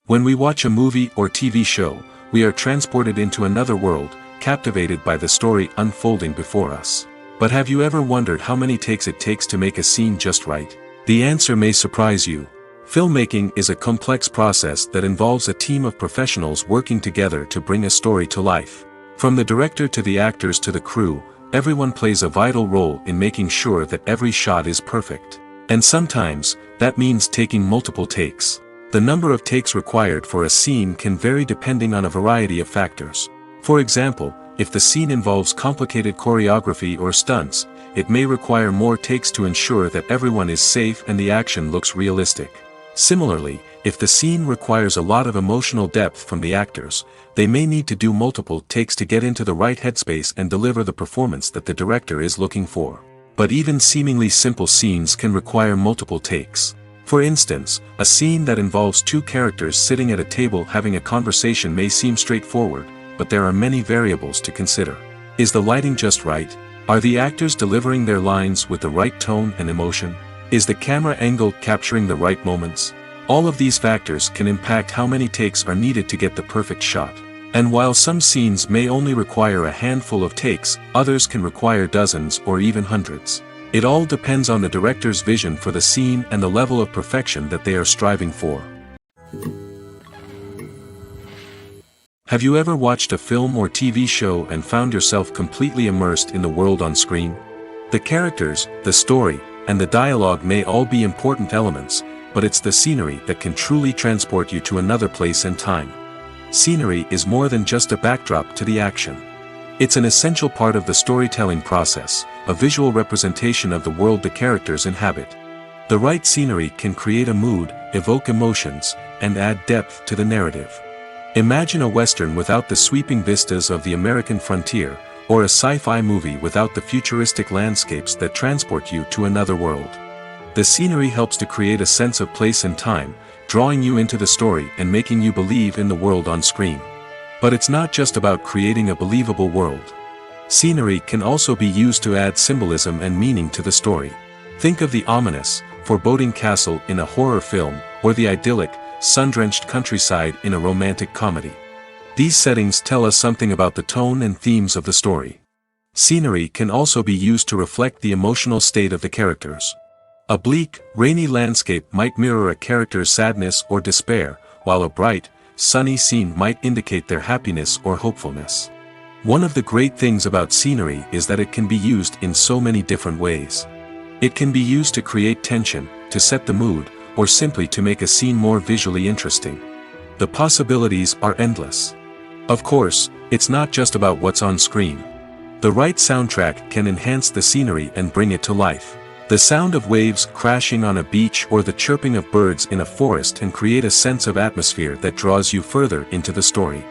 When we watch a movie or TV show, we are transported into another world, captivated by the story unfolding before us. But have you ever wondered how many takes it takes to make a scene just right? The answer may surprise you. Filmmaking is a complex process that involves a team of professionals working together to bring a story to life. From the director to the actors to the crew, everyone plays a vital role in making sure that every shot is perfect. And sometimes, that means taking multiple takes. The number of takes required for a scene can vary depending on a variety of factors. For example, if the scene involves complicated choreography or stunts, it may require more takes to ensure that everyone is safe and the action looks realistic. Similarly, if the scene requires a lot of emotional depth from the actors, they may need to do multiple takes to get into the right headspace and deliver the performance that the director is looking for. But even seemingly simple scenes can require multiple takes. For instance, a scene that involves two characters sitting at a table having a conversation may seem straightforward, but there are many variables to consider. Is the lighting just right? Are the actors delivering their lines with the right tone and emotion? Is the camera angle capturing the right moments? All of these factors can impact how many takes are needed to get the perfect shot. And while some scenes may only require a handful of takes, others can require dozens or even hundreds. It all depends on the director's vision for the scene and the level of perfection that they are striving for. Have you ever watched a film or TV show and found yourself completely immersed in the world on screen? The characters, the story, and the dialogue may all be important elements, but it's the scenery that can truly transport you to another place and time. Scenery is more than just a backdrop to the action. It's an essential part of the storytelling process, a visual representation of the world the characters inhabit. The right scenery can create a mood, evoke emotions, and add depth to the narrative. Imagine a Western without the sweeping vistas of the American frontier, or a sci-fi movie without the futuristic landscapes that transport you to another world. The scenery helps to create a sense of place and time, drawing you into the story and making you believe in the world on screen. But it's not just about creating a believable world. Scenery can also be used to add symbolism and meaning to the story. Think of the ominous, foreboding castle in a horror film, or the idyllic, sun-drenched countryside in a romantic comedy. These settings tell us something about the tone and themes of the story. Scenery can also be used to reflect the emotional state of the characters. A bleak, rainy landscape might mirror a character's sadness or despair, while a bright, sunny scene might indicate their happiness or hopefulness. One of the great things about scenery is that it can be used in so many different ways. It can be used to create tension, to set the mood, or simply to make a scene more visually interesting. The possibilities are endless. Of course, it's not just about what's on screen. The right soundtrack can enhance the scenery and bring it to life. The sound of waves crashing on a beach or the chirping of birds in a forest can create a sense of atmosphere that draws you further into the story.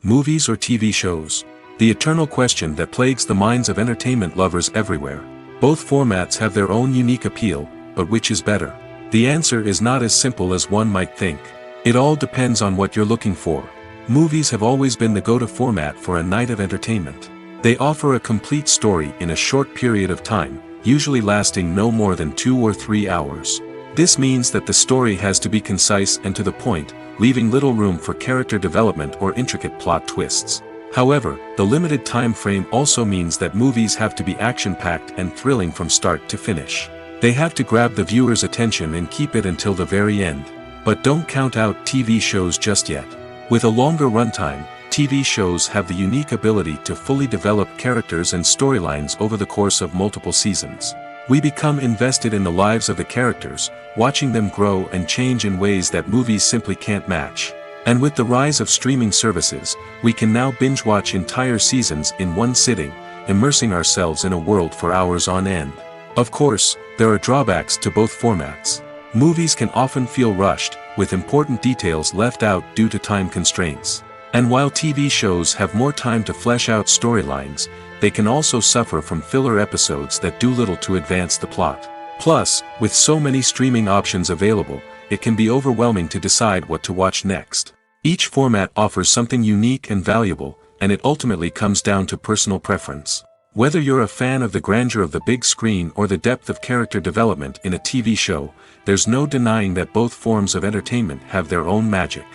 Movies or TV shows? The eternal question that plagues the minds of entertainment lovers everywhere. Both formats have their own unique appeal, but which is better? The answer is not as simple as one might think. It all depends on what you're looking for. Movies have always been the go-to format for a night of entertainment. They offer a complete story in a short period of time, usually lasting no more than 2 or 3 hours. This means that the story has to be concise and to the point, leaving little room for character development or intricate plot twists. However, the limited time frame also means that movies have to be action-packed and thrilling from start to finish. They have to grab the viewer's attention and keep it until the very end. But don't count out TV shows just yet. With a longer runtime, TV shows have the unique ability to fully develop characters and storylines over the course of multiple seasons. We become invested in the lives of the characters, watching them grow and change in ways that movies simply can't match. And with the rise of streaming services, we can now binge-watch entire seasons in one sitting, immersing ourselves in a world for hours on end. Of course, there are drawbacks to both formats. Movies can often feel rushed, with important details left out due to time constraints. And while TV shows have more time to flesh out storylines, they can also suffer from filler episodes that do little to advance the plot. Plus, with so many streaming options available, it can be overwhelming to decide what to watch next. Each format offers something unique and valuable, and it ultimately comes down to personal preference. Whether you're a fan of the grandeur of the big screen or the depth of character development in a TV show, there's no denying that both forms of entertainment have their own magic.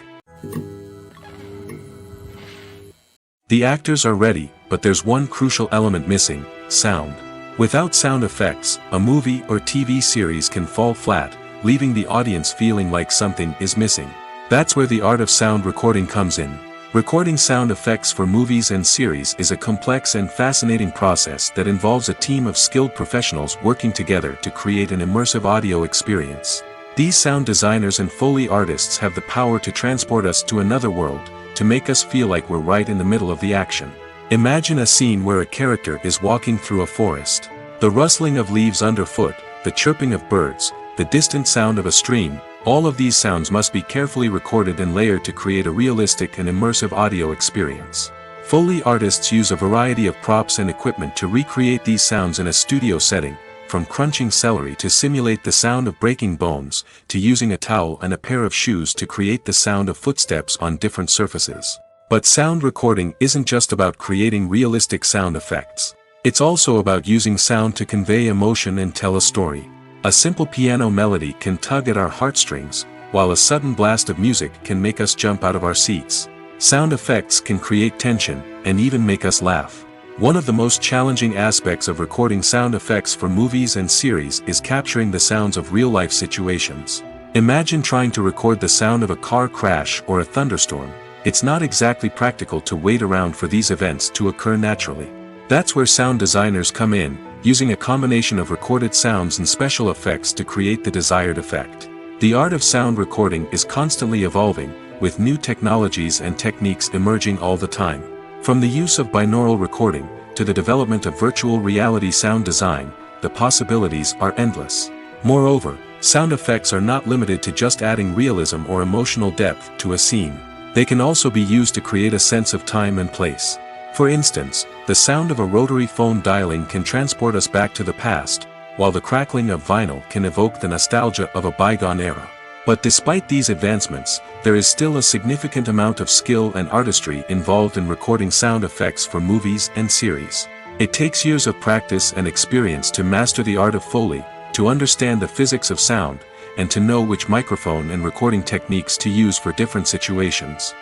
The actors are ready, but there's one crucial element missing: sound. Without sound effects, a movie or TV series can fall flat, leaving the audience feeling like something is missing. That's where the art of sound recording comes in. Recording sound effects for movies and series is a complex and fascinating process that involves a team of skilled professionals working together to create an immersive audio experience. These sound designers and Foley artists have the power to transport us to another world, to make us feel like we're right in the middle of the action. Imagine a scene where a character is walking through a forest. The rustling of leaves underfoot, the chirping of birds, the distant sound of a stream, all of these sounds must be carefully recorded and layered to create a realistic and immersive audio experience. Foley artists use a variety of props and equipment to recreate these sounds in a studio setting, from crunching celery to simulate the sound of breaking bones, to using a towel and a pair of shoes to create the sound of footsteps on different surfaces. But sound recording isn't just about creating realistic sound effects. It's also about using sound to convey emotion and tell a story. A simple piano melody can tug at our heartstrings, while a sudden blast of music can make us jump out of our seats. Sound effects can create tension, and even make us laugh. One of the most challenging aspects of recording sound effects for movies and series is capturing the sounds of real-life situations. Imagine trying to record the sound of a car crash or a thunderstorm. It's not exactly practical to wait around for these events to occur naturally. That's where sound designers come in, using a combination of recorded sounds and special effects to create the desired effect. The art of sound recording is constantly evolving, with new technologies and techniques emerging all the time. From the use of binaural recording, to the development of virtual reality sound design, the possibilities are endless. Moreover, sound effects are not limited to just adding realism or emotional depth to a scene. They can also be used to create a sense of time and place. For instance, the sound of a rotary phone dialing can transport us back to the past, while the crackling of vinyl can evoke the nostalgia of a bygone era. But despite these advancements, there is still a significant amount of skill and artistry involved in recording sound effects for movies and series. It takes years of practice and experience to master the art of Foley, to understand the physics of sound, and to know which microphone and recording techniques to use for different situations.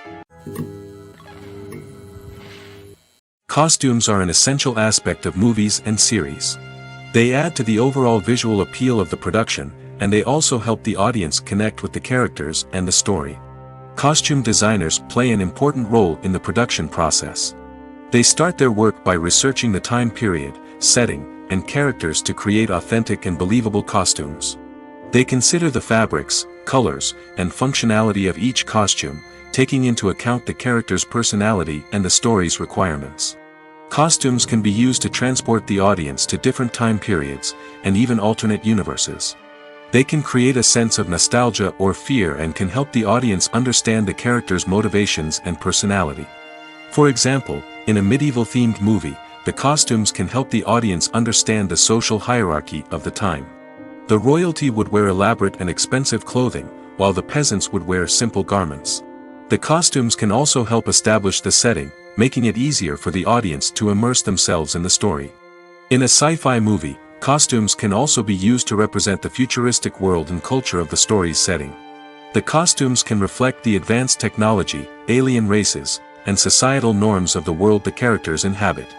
Costumes are an essential aspect of movies and series. They add to the overall visual appeal of the production, and they also help the audience connect with the characters and the story. Costume designers play an important role in the production process. They start their work by researching the time period, setting, and characters to create authentic and believable costumes. They consider the fabrics, colors, and functionality of each costume, taking into account the character's personality and the story's requirements. Costumes can be used to transport the audience to different time periods, and even alternate universes. They can create a sense of nostalgia or fear and can help the audience understand the character's motivations and personality. For example, in a medieval-themed movie, the costumes can help the audience understand the social hierarchy of the time. The royalty would wear elaborate and expensive clothing, while the peasants would wear simple garments. The costumes can also help establish the setting, making it easier for the audience to immerse themselves in the story. In a sci-fi movie, Costumes can also be used to represent the futuristic world and culture of the story's setting. The costumes can reflect the advanced technology, alien races, and societal norms of the world the characters inhabit.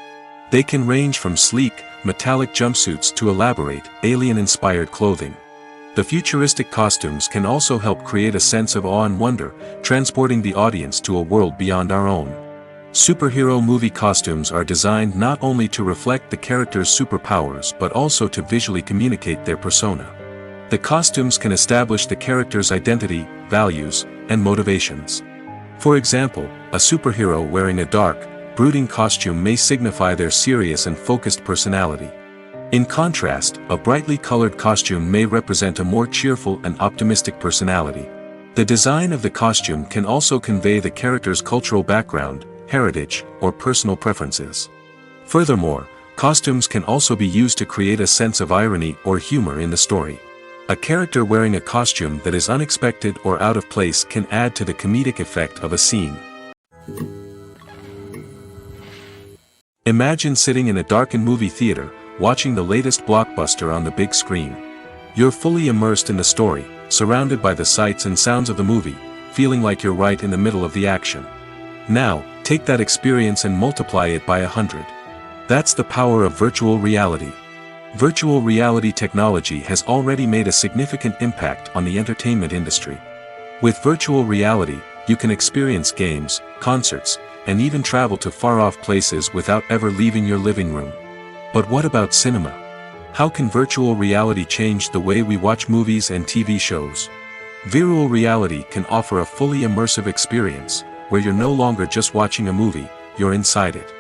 They can range from sleek, metallic jumpsuits to elaborate, alien-inspired clothing. The futuristic costumes can also help create a sense of awe and wonder, transporting the audience to a world beyond our own. Superhero movie costumes are designed not only to reflect the character's superpowers but also to visually communicate their persona. The costumes can establish the character's identity, values, and motivations. For example, a superhero wearing a dark, brooding costume may signify their serious and focused personality. In contrast, a brightly colored costume may represent a more cheerful and optimistic personality. The design of the costume can also convey the character's cultural background, heritage, or personal preferences. Furthermore, costumes can also be used to create a sense of irony or humor in the story. A character wearing a costume that is unexpected or out of place can add to the comedic effect of a scene. Imagine sitting in a darkened movie theater, watching the latest blockbuster on the big screen. You're fully immersed in the story, surrounded by the sights and sounds of the movie, feeling like you're right in the middle of the action. Now, take that experience and multiply it by 100. That's the power of virtual reality. Virtual reality technology has already made a significant impact on the entertainment industry. With virtual reality, you can experience games, concerts, and even travel to far-off places without ever leaving your living room. But what about cinema? How can virtual reality change the way we watch movies and TV shows? Virtual reality can offer a fully immersive experience, where you're no longer just watching a movie, you're inside it.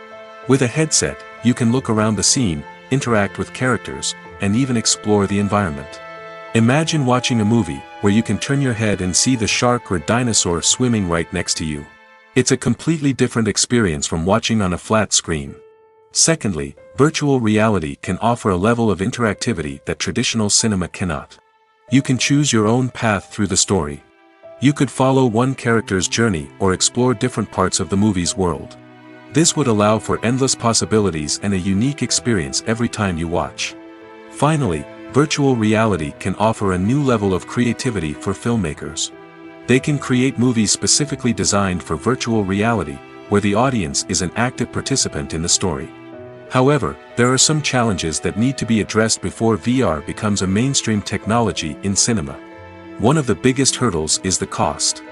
With a headset, you can look around the scene, interact with characters, and even explore the environment. Imagine watching a movie where you can turn your head and see the shark or dinosaur swimming right next to you. It's a completely different experience from watching on a flat screen. Secondly, virtual reality can offer a level of interactivity that traditional cinema cannot. You can choose your own path through the story. You could follow one character's journey or explore different parts of the movie's world. This would allow for endless possibilities and a unique experience every time you watch. Finally, virtual reality can offer a new level of creativity for filmmakers. They can create movies specifically designed for virtual reality, where the audience is an active participant in the story. However, there are some challenges that need to be addressed before VR becomes a mainstream technology in cinema. One of the biggest hurdles is the cost.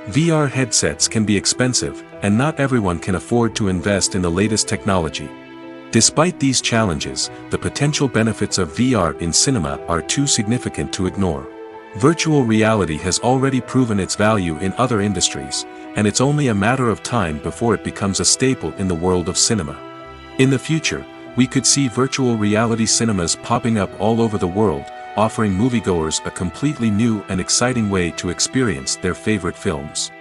VR headsets can be expensive, and not everyone can afford to invest in the latest technology. Despite these challenges, the potential benefits of VR in cinema are too significant to ignore. Virtual reality has already proven its value in other industries, and it's only a matter of time before it becomes a staple in the world of cinema. In the future, we could see virtual reality cinemas popping up all over the world, offering moviegoers a completely new and exciting way to experience their favorite films.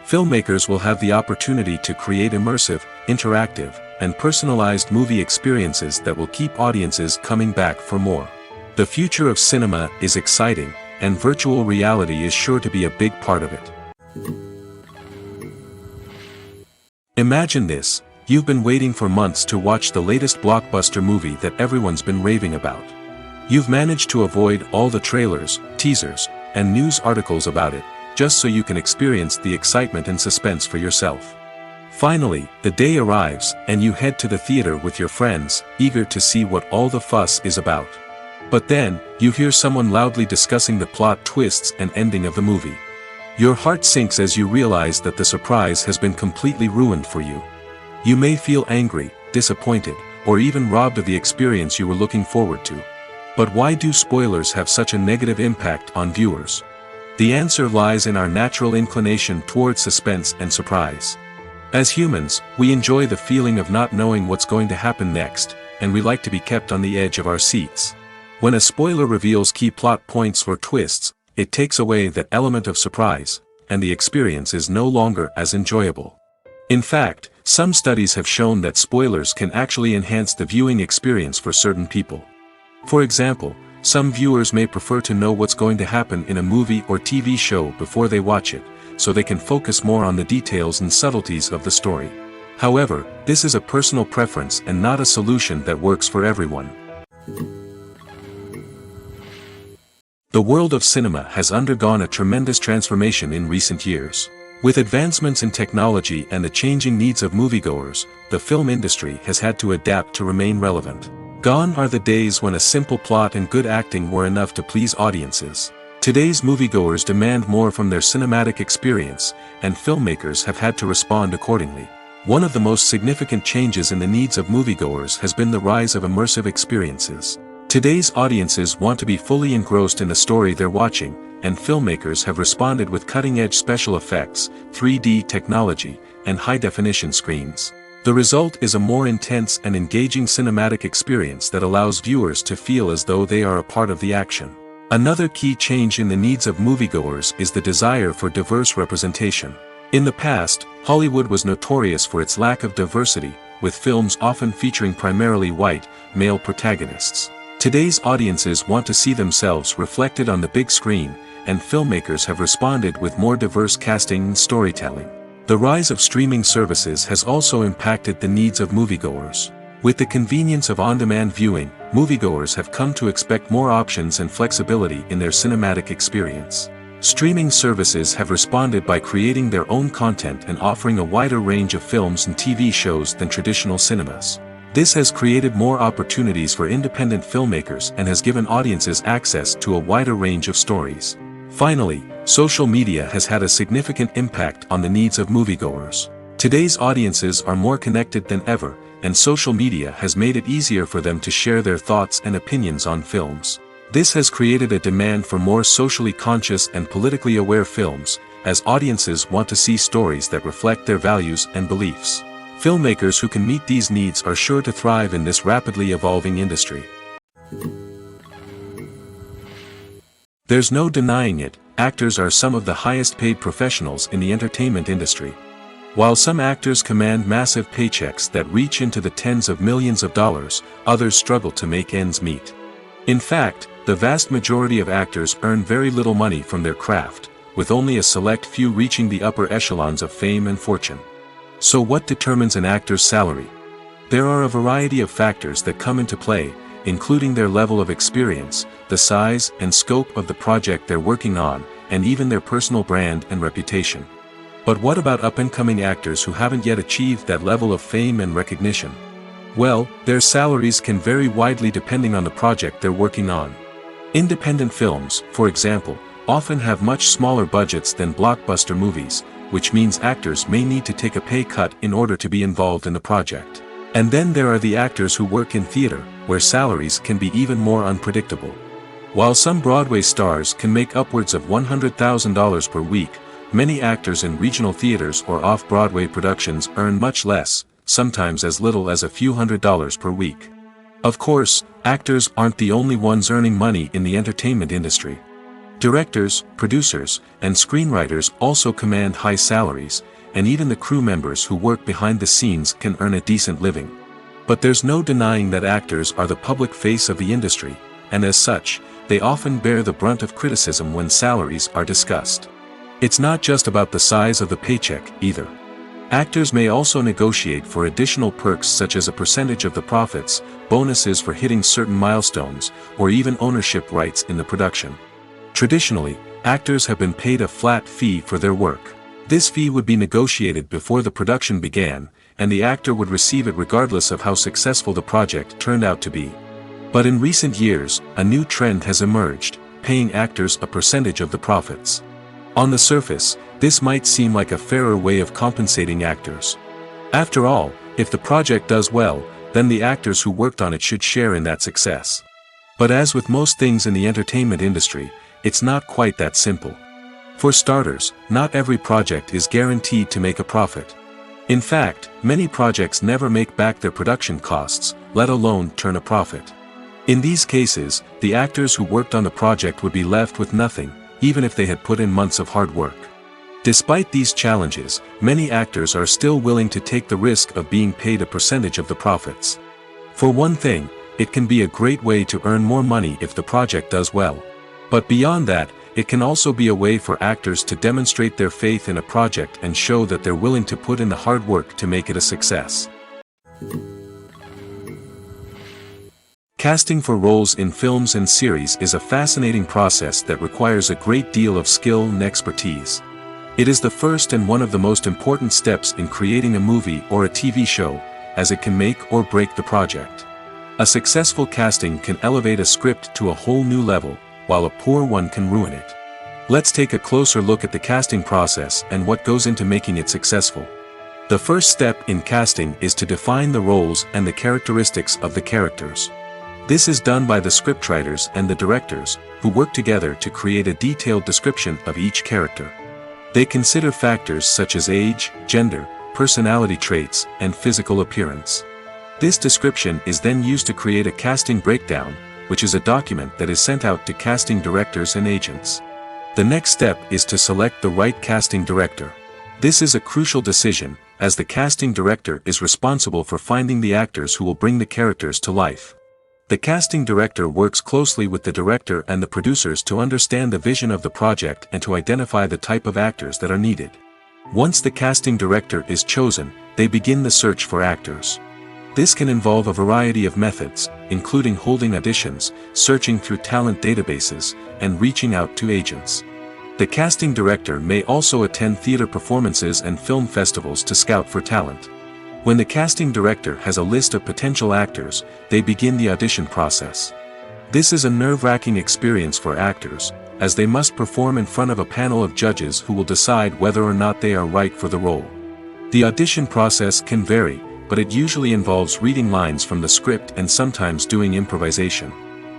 Filmmakers will have the opportunity to create immersive, interactive, and personalized movie experiences that will keep audiences coming back for more. The future of cinema is exciting, and virtual reality is sure to be a big part of it. Imagine this: you've been waiting for months to watch the latest blockbuster movie that everyone's been raving about. You've managed to avoid all the trailers, teasers, and news articles about it, just so you can experience the excitement and suspense for yourself. Finally, the day arrives, and you head to the theater with your friends, eager to see what all the fuss is about. But then, you hear someone loudly discussing the plot twists and ending of the movie. Your heart sinks as you realize that the surprise has been completely ruined for you. You may feel angry, disappointed, or even robbed of the experience you were looking forward to. But why do spoilers have such a negative impact on viewers? The answer lies in our natural inclination toward suspense and surprise. As humans, we enjoy the feeling of not knowing what's going to happen next, and we like to be kept on the edge of our seats. When a spoiler reveals key plot points or twists, it takes away that element of surprise, and the experience is no longer as enjoyable. In fact, some studies have shown that spoilers can actually enhance the viewing experience for certain people. For example, some viewers may prefer to know what's going to happen in a movie or TV show before they watch it, so they can focus more on the details and subtleties of the story. However, this is a personal preference and not a solution that works for everyone. The world of cinema has undergone a tremendous transformation in recent years. With advancements in technology and the changing needs of moviegoers, the film industry has had to adapt to remain relevant. Gone are the days when a simple plot and good acting were enough to please audiences. Today's moviegoers demand more from their cinematic experience, and filmmakers have had to respond accordingly. One of the most significant changes in the needs of moviegoers has been the rise of immersive experiences. Today's audiences want to be fully engrossed in the story they're watching, and filmmakers have responded with cutting-edge special effects, 3D technology, and high-definition screens. The result is a more intense and engaging cinematic experience that allows viewers to feel as though they are a part of the action. Another key change in the needs of moviegoers is the desire for diverse representation. In the past, Hollywood was notorious for its lack of diversity, with films often featuring primarily white, male protagonists. Today's audiences want to see themselves reflected on the big screen, and filmmakers have responded with more diverse casting and storytelling. The rise of streaming services has also impacted the needs of moviegoers. With the convenience of on-demand viewing, moviegoers have come to expect more options and flexibility in their cinematic experience. Streaming services have responded by creating their own content and offering a wider range of films and TV shows than traditional cinemas. This has created more opportunities for independent filmmakers and has given audiences access to a wider range of stories. Finally, social media has had a significant impact on the needs of moviegoers. Today's audiences are more connected than ever, and social media has made it easier for them to share their thoughts and opinions on films. This has created a demand for more socially conscious and politically aware films, as audiences want to see stories that reflect their values and beliefs. Filmmakers who can meet these needs are sure to thrive in this rapidly evolving industry. There's no denying it, actors are some of the highest paid professionals in the entertainment industry. While some actors command massive paychecks that reach into the tens of millions of dollars, others struggle to make ends meet. In fact, the vast majority of actors earn very little money from their craft, with only a select few reaching the upper echelons of fame and fortune. So what determines an actor's salary? There are a variety of factors that come into play, including their level of experience, the size and scope of the project they're working on, and even their personal brand and reputation. But what about up-and-coming actors who haven't yet achieved that level of fame and recognition? Well, their salaries can vary widely depending on the project they're working on. Independent films, for example, often have much smaller budgets than blockbuster movies, which means actors may need to take a pay cut in order to be involved in the project. And then there are the actors who work in theater, where salaries can be even more unpredictable. While some Broadway stars can make upwards of $100,000 per week, many actors in regional theaters or off-Broadway productions earn much less, sometimes as little as a few $100s per week. Of course, actors aren't the only ones earning money in the entertainment industry. Directors, producers, and screenwriters also command high salaries, and even the crew members who work behind the scenes can earn a decent living. But there's no denying that actors are the public face of the industry, and as such, they often bear the brunt of criticism when salaries are discussed. It's not just about the size of the paycheck, either. Actors may also negotiate for additional perks such as a percentage of the profits, bonuses for hitting certain milestones, or even ownership rights in the production. Traditionally, actors have been paid a flat fee for their work. This fee would be negotiated before the production began, and the actor would receive it regardless of how successful the project turned out to be. But in recent years, a new trend has emerged, paying actors a percentage of the profits. On the surface, this might seem like a fairer way of compensating actors. After all, if the project does well, then the actors who worked on it should share in that success. But as with most things in the entertainment industry, it's not quite that simple. For starters, not every project is guaranteed to make a profit. In fact, many projects never make back their production costs, let alone turn a profit. In these cases, the actors who worked on the project would be left with nothing, even if they had put in months of hard work. Despite these challenges, many actors are still willing to take the risk of being paid a percentage of the profits. For one thing, it can be a great way to earn more money if the project does well. But beyond that, it can also be a way for actors to demonstrate their faith in a project and show that they're willing to put in the hard work to make it a success. Casting for roles in films and series is a fascinating process that requires a great deal of skill and expertise. It is the first and one of the most important steps in creating a movie or a TV show, as it can make or break the project. A successful casting can elevate a script to a whole new level, while a poor one can ruin it. Let's take a closer look at the casting process and what goes into making it successful. The first step in casting is to define the roles and the characteristics of the characters. This is done by the scriptwriters and the directors, who work together to create a detailed description of each character. They consider factors such as age, gender, personality traits, and physical appearance. This description is then used to create a casting breakdown, which is a document that is sent out to casting directors and agents. The next step is to select the right casting director. This is a crucial decision, as the casting director is responsible for finding the actors who will bring the characters to life. The casting director works closely with the director and the producers to understand the vision of the project and to identify the type of actors that are needed. Once the casting director is chosen, they begin the search for actors. This can involve a variety of methods, including holding auditions, searching through talent databases, and reaching out to agents. The casting director may also attend theater performances and film festivals to scout for talent. When the casting director has a list of potential actors, they begin the audition process. This is a nerve-wracking experience for actors, as they must perform in front of a panel of judges who will decide whether or not they are right for the role. The audition process can vary, but it usually involves reading lines from the script and sometimes doing improvisation.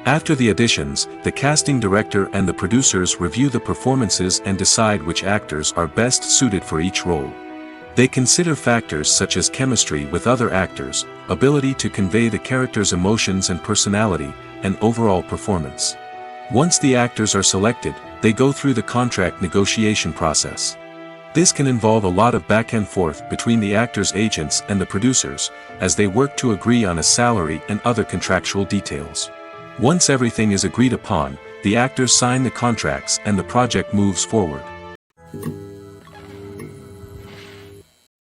After the auditions, the casting director and the producers review the performances and decide which actors are best suited for each role. They consider factors such as chemistry with other actors, ability to convey the character's emotions and personality, and overall performance. Once the actors are selected, they go through the contract negotiation process. This can involve a lot of back and forth between the actors' agents and the producers, as they work to agree on a salary and other contractual details. Once everything is agreed upon, the actors sign the contracts and the project moves forward.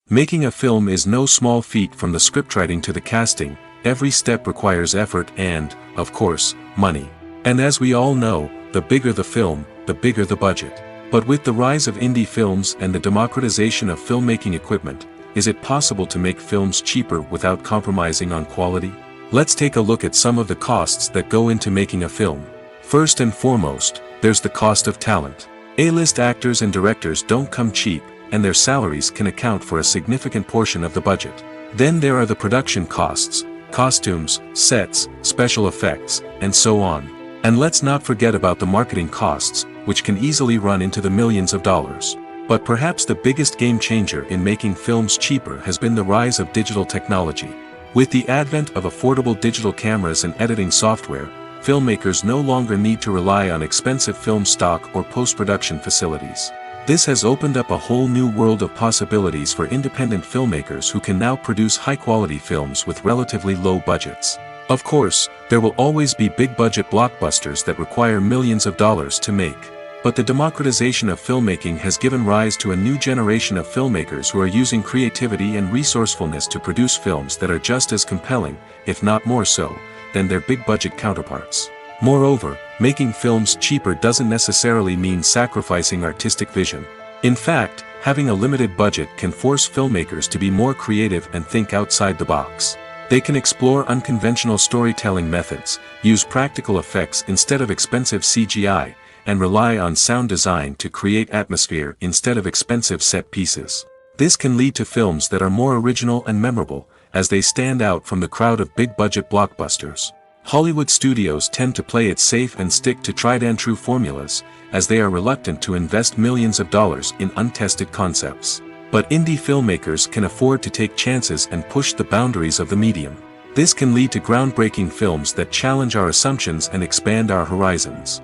Making a film is no small feat. From the scriptwriting to the casting, every step requires effort and, of course, money. And as we all know, the bigger the film, the bigger the budget. But with the rise of indie films and the democratization of filmmaking equipment, is it possible to make films cheaper without compromising on quality? Let's take a look at some of the costs that go into making a film. First and foremost, there's the cost of talent. A-list actors and directors don't come cheap, and their salaries can account for a significant portion of the budget. Then there are the production costs, costumes, sets, special effects, and so on. And let's not forget about the marketing costs, which can easily run into the millions of dollars. But perhaps the biggest game changer in making films cheaper has been the rise of digital technology. With the advent of affordable digital cameras and editing software, filmmakers no longer need to rely on expensive film stock or post-production facilities. This has opened up a whole new world of possibilities for independent filmmakers who can now produce high-quality films with relatively low budgets. Of course, there will always be big-budget blockbusters that require millions of dollars to make. But the democratization of filmmaking has given rise to a new generation of filmmakers who are using creativity and resourcefulness to produce films that are just as compelling, if not more so, than their big-budget counterparts. Moreover, making films cheaper doesn't necessarily mean sacrificing artistic vision. In fact, having a limited budget can force filmmakers to be more creative and think outside the box. They can explore unconventional storytelling methods, use practical effects instead of expensive CGI, and rely on sound design to create atmosphere instead of expensive set pieces. This can lead to films that are more original and memorable, as they stand out from the crowd of big-budget blockbusters. Hollywood studios tend to play it safe and stick to tried-and-true formulas, as they are reluctant to invest millions of dollars in untested concepts. But indie filmmakers can afford to take chances and push the boundaries of the medium. This can lead to groundbreaking films that challenge our assumptions and expand our horizons.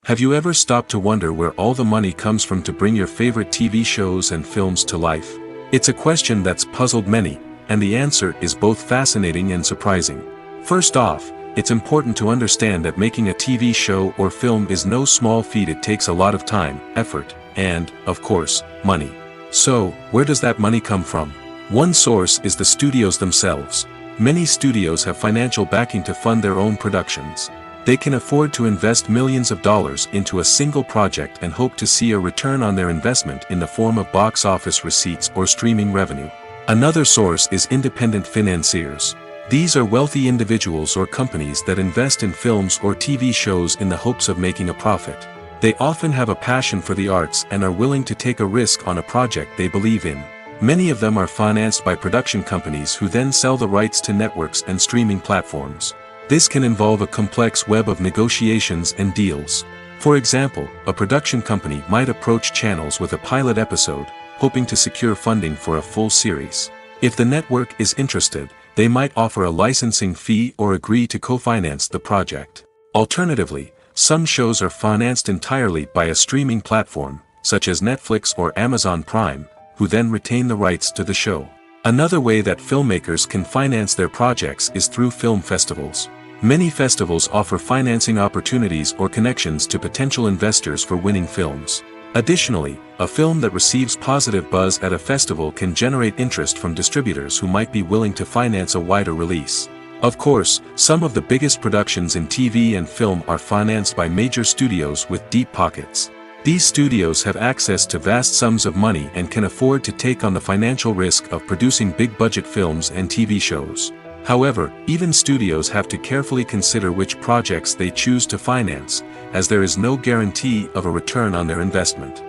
Have you ever stopped to wonder where all the money comes from to bring your favorite TV shows and films to life? It's a question that's puzzled many, and the answer is both fascinating and surprising. First off, it's important to understand that making a TV show or film is no small feat. It takes a lot of time, effort, and, of course, money. So, where does that money come from? One source is the studios themselves. Many studios have financial backing to fund their own productions. They can afford to invest millions of dollars into a single project and hope to see a return on their investment in the form of box office receipts or streaming revenue. Another source is independent financiers. These are wealthy individuals or companies that invest in films or TV shows in the hopes of making a profit. They often have a passion for the arts and are willing to take a risk on a project they believe in. Many of them are financed by production companies who then sell the rights to networks and streaming platforms. This can involve a complex web of negotiations and deals. For example, a production company might approach channels with a pilot episode, hoping to secure funding for a full series. If the network is interested, they might offer a licensing fee or agree to co-finance the project. Alternatively, some shows are financed entirely by a streaming platform, such as Netflix or Amazon Prime, who then retain the rights to the show. Another way that filmmakers can finance their projects is through film festivals. Many festivals offer financing opportunities or connections to potential investors for winning films. Additionally, a film that receives positive buzz at a festival can generate interest from distributors who might be willing to finance a wider release. Of course, some of the biggest productions in TV and film are financed by major studios with deep pockets. These studios have access to vast sums of money and can afford to take on the financial risk of producing big-budget films and TV shows. However, even studios have to carefully consider which projects they choose to finance, as there is no guarantee of a return on their investment.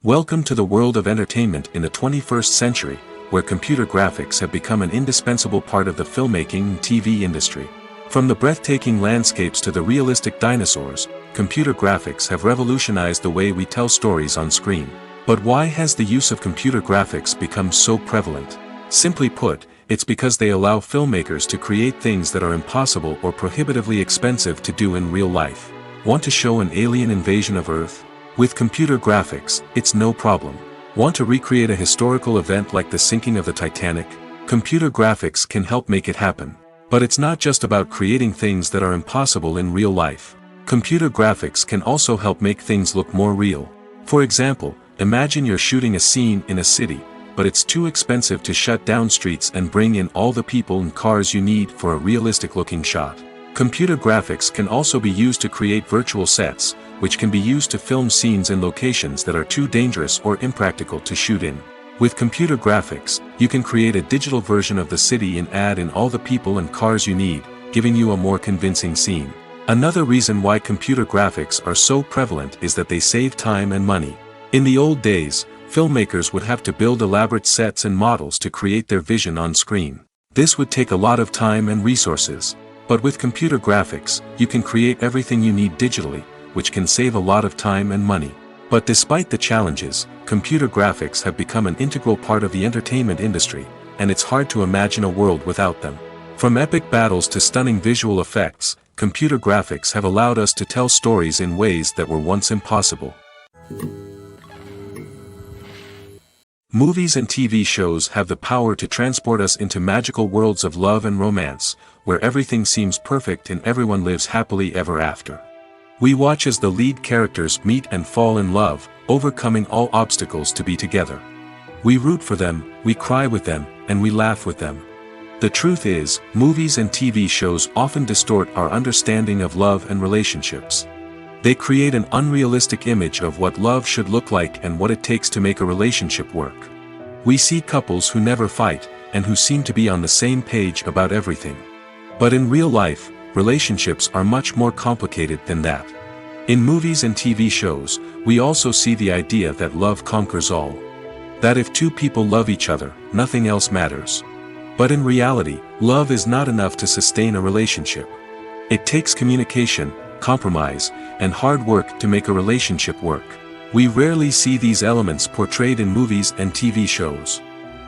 Welcome to the world of entertainment in the 21st century, where computer graphics have become an indispensable part of the filmmaking and TV industry. From the breathtaking landscapes to the realistic dinosaurs, computer graphics have revolutionized the way we tell stories on screen. But why has the use of computer graphics become so prevalent? Simply put, it's because they allow filmmakers to create things that are impossible or prohibitively expensive to do in real life. Want to show an alien invasion of Earth? With computer graphics, it's no problem. Want to recreate a historical event like the sinking of the Titanic? Computer graphics can help make it happen. But it's not just about creating things that are impossible in real life. Computer graphics can also help make things look more real. For example, imagine you're shooting a scene in a city, but it's too expensive to shut down streets and bring in all the people and cars you need for a realistic-looking shot. Computer graphics can also be used to create virtual sets, which can be used to film scenes in locations that are too dangerous or impractical to shoot in. With computer graphics, you can create a digital version of the city and add in all the people and cars you need, giving you a more convincing scene. Another reason why computer graphics are so prevalent is that they save time and money. In the old days, filmmakers would have to build elaborate sets and models to create their vision on screen. This would take a lot of time and resources. But with computer graphics, you can create everything you need digitally, which can save a lot of time and money. But despite the challenges, computer graphics have become an integral part of the entertainment industry, and it's hard to imagine a world without them. From epic battles to stunning visual effects, computer graphics have allowed us to tell stories in ways that were once impossible. Movies and TV shows have the power to transport us into magical worlds of love and romance, where everything seems perfect and everyone lives happily ever after. We watch as the lead characters meet and fall in love, overcoming all obstacles to be together. We root for them, we cry with them, and we laugh with them. The truth is, movies and TV shows often distort our understanding of love and relationships. They create an unrealistic image of what love should look like and what it takes to make a relationship work. We see couples who never fight, and who seem to be on the same page about everything. But in real life, relationships are much more complicated than that. In movies and TV shows, we also see the idea that love conquers all. That if two people love each other, nothing else matters. But in reality, love is not enough to sustain a relationship. It takes communication, compromise, and hard work to make a relationship work. We rarely see these elements portrayed in movies and TV shows.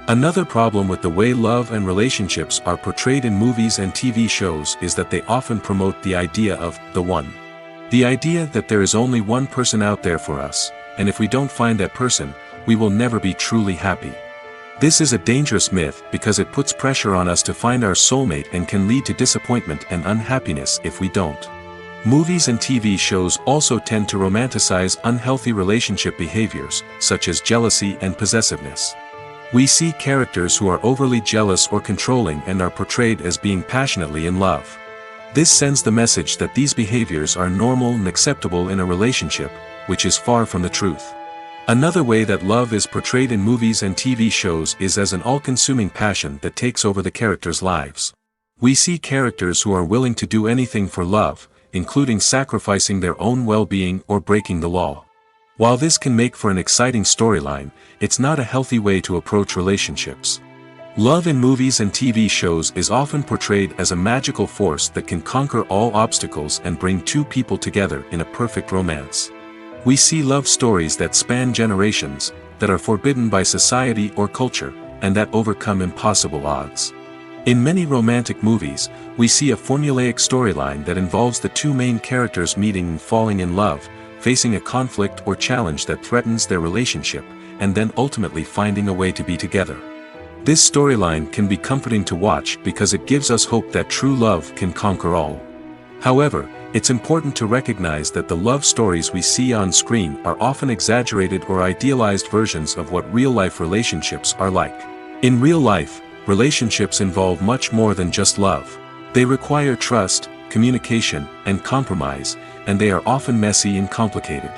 Another problem with the way love and relationships are portrayed in movies and TV shows is that they often promote the idea of the one. The idea that there is only one person out there for us, and if we don't find that person, we will never be truly happy. This is a dangerous myth because it puts pressure on us to find our soulmate and can lead to disappointment and unhappiness if we don't. Movies and TV shows also tend to romanticize unhealthy relationship behaviors, such as jealousy and possessiveness. We see characters who are overly jealous or controlling and are portrayed as being passionately in love. This sends the message that these behaviors are normal and acceptable in a relationship, which is far from the truth. Another way that love is portrayed in movies and TV shows is as an all-consuming passion that takes over the characters' lives. We see characters who are willing to do anything for love, including sacrificing their own well-being or breaking the law. While this can make for an exciting storyline, it's not a healthy way to approach relationships. Love in movies and TV shows is often portrayed as a magical force that can conquer all obstacles and bring two people together in a perfect romance. We see love stories that span generations, that are forbidden by society or culture, and that overcome impossible odds. In many romantic movies, we see a formulaic storyline that involves the two main characters meeting and falling in love, facing a conflict or challenge that threatens their relationship, and then ultimately finding a way to be together. This storyline can be comforting to watch because it gives us hope that true love can conquer all. However, it's important to recognize that the love stories we see on screen are often exaggerated or idealized versions of what real-life relationships are like. In real life, relationships involve much more than just love. They require trust, communication, and compromise, and they are often messy and complicated.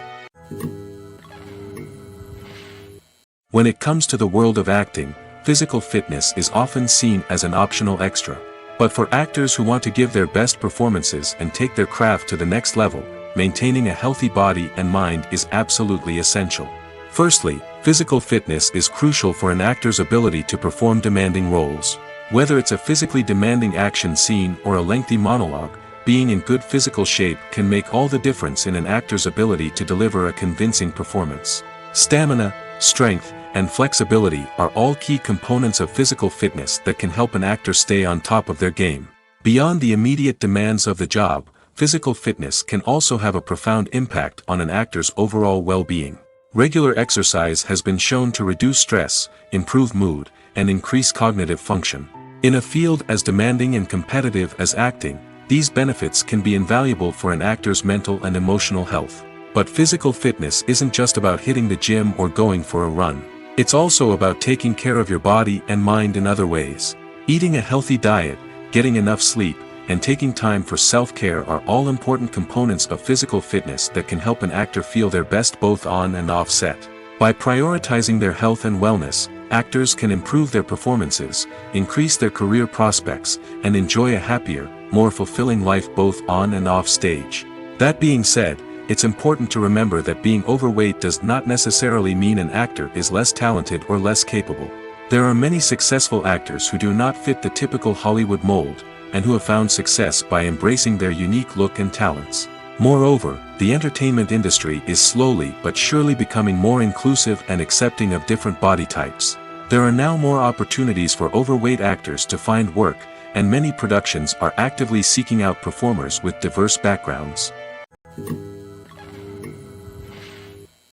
When it comes to the world of acting, physical fitness is often seen as an optional extra. But for actors who want to give their best performances and take their craft to the next level, maintaining a healthy body and mind is absolutely essential. Firstly, physical fitness is crucial for an actor's ability to perform demanding roles. Whether it's a physically demanding action scene or a lengthy monologue, being in good physical shape can make all the difference in an actor's ability to deliver a convincing performance. Stamina, strength, and flexibility are all key components of physical fitness that can help an actor stay on top of their game. Beyond the immediate demands of the job, physical fitness can also have a profound impact on an actor's overall well-being. Regular exercise has been shown to reduce stress, improve mood, and increase cognitive function. In a field as demanding and competitive as acting, these benefits can be invaluable for an actor's mental and emotional health. But physical fitness isn't just about hitting the gym or going for a run. It's also about taking care of your body and mind in other ways. Eating a healthy diet, getting enough sleep, and taking time for self-care are all important components of physical fitness that can help an actor feel their best both on and off set. By prioritizing their health and wellness, actors can improve their performances, increase their career prospects, and enjoy a happier, more fulfilling life both on and off stage. That being said, it's important to remember that being overweight does not necessarily mean an actor is less talented or less capable. There are many successful actors who do not fit the typical Hollywood mold, and who have found success by embracing their unique look and talents. Moreover, the entertainment industry is slowly but surely becoming more inclusive and accepting of different body types. There are now more opportunities for overweight actors to find work, and many productions are actively seeking out performers with diverse backgrounds.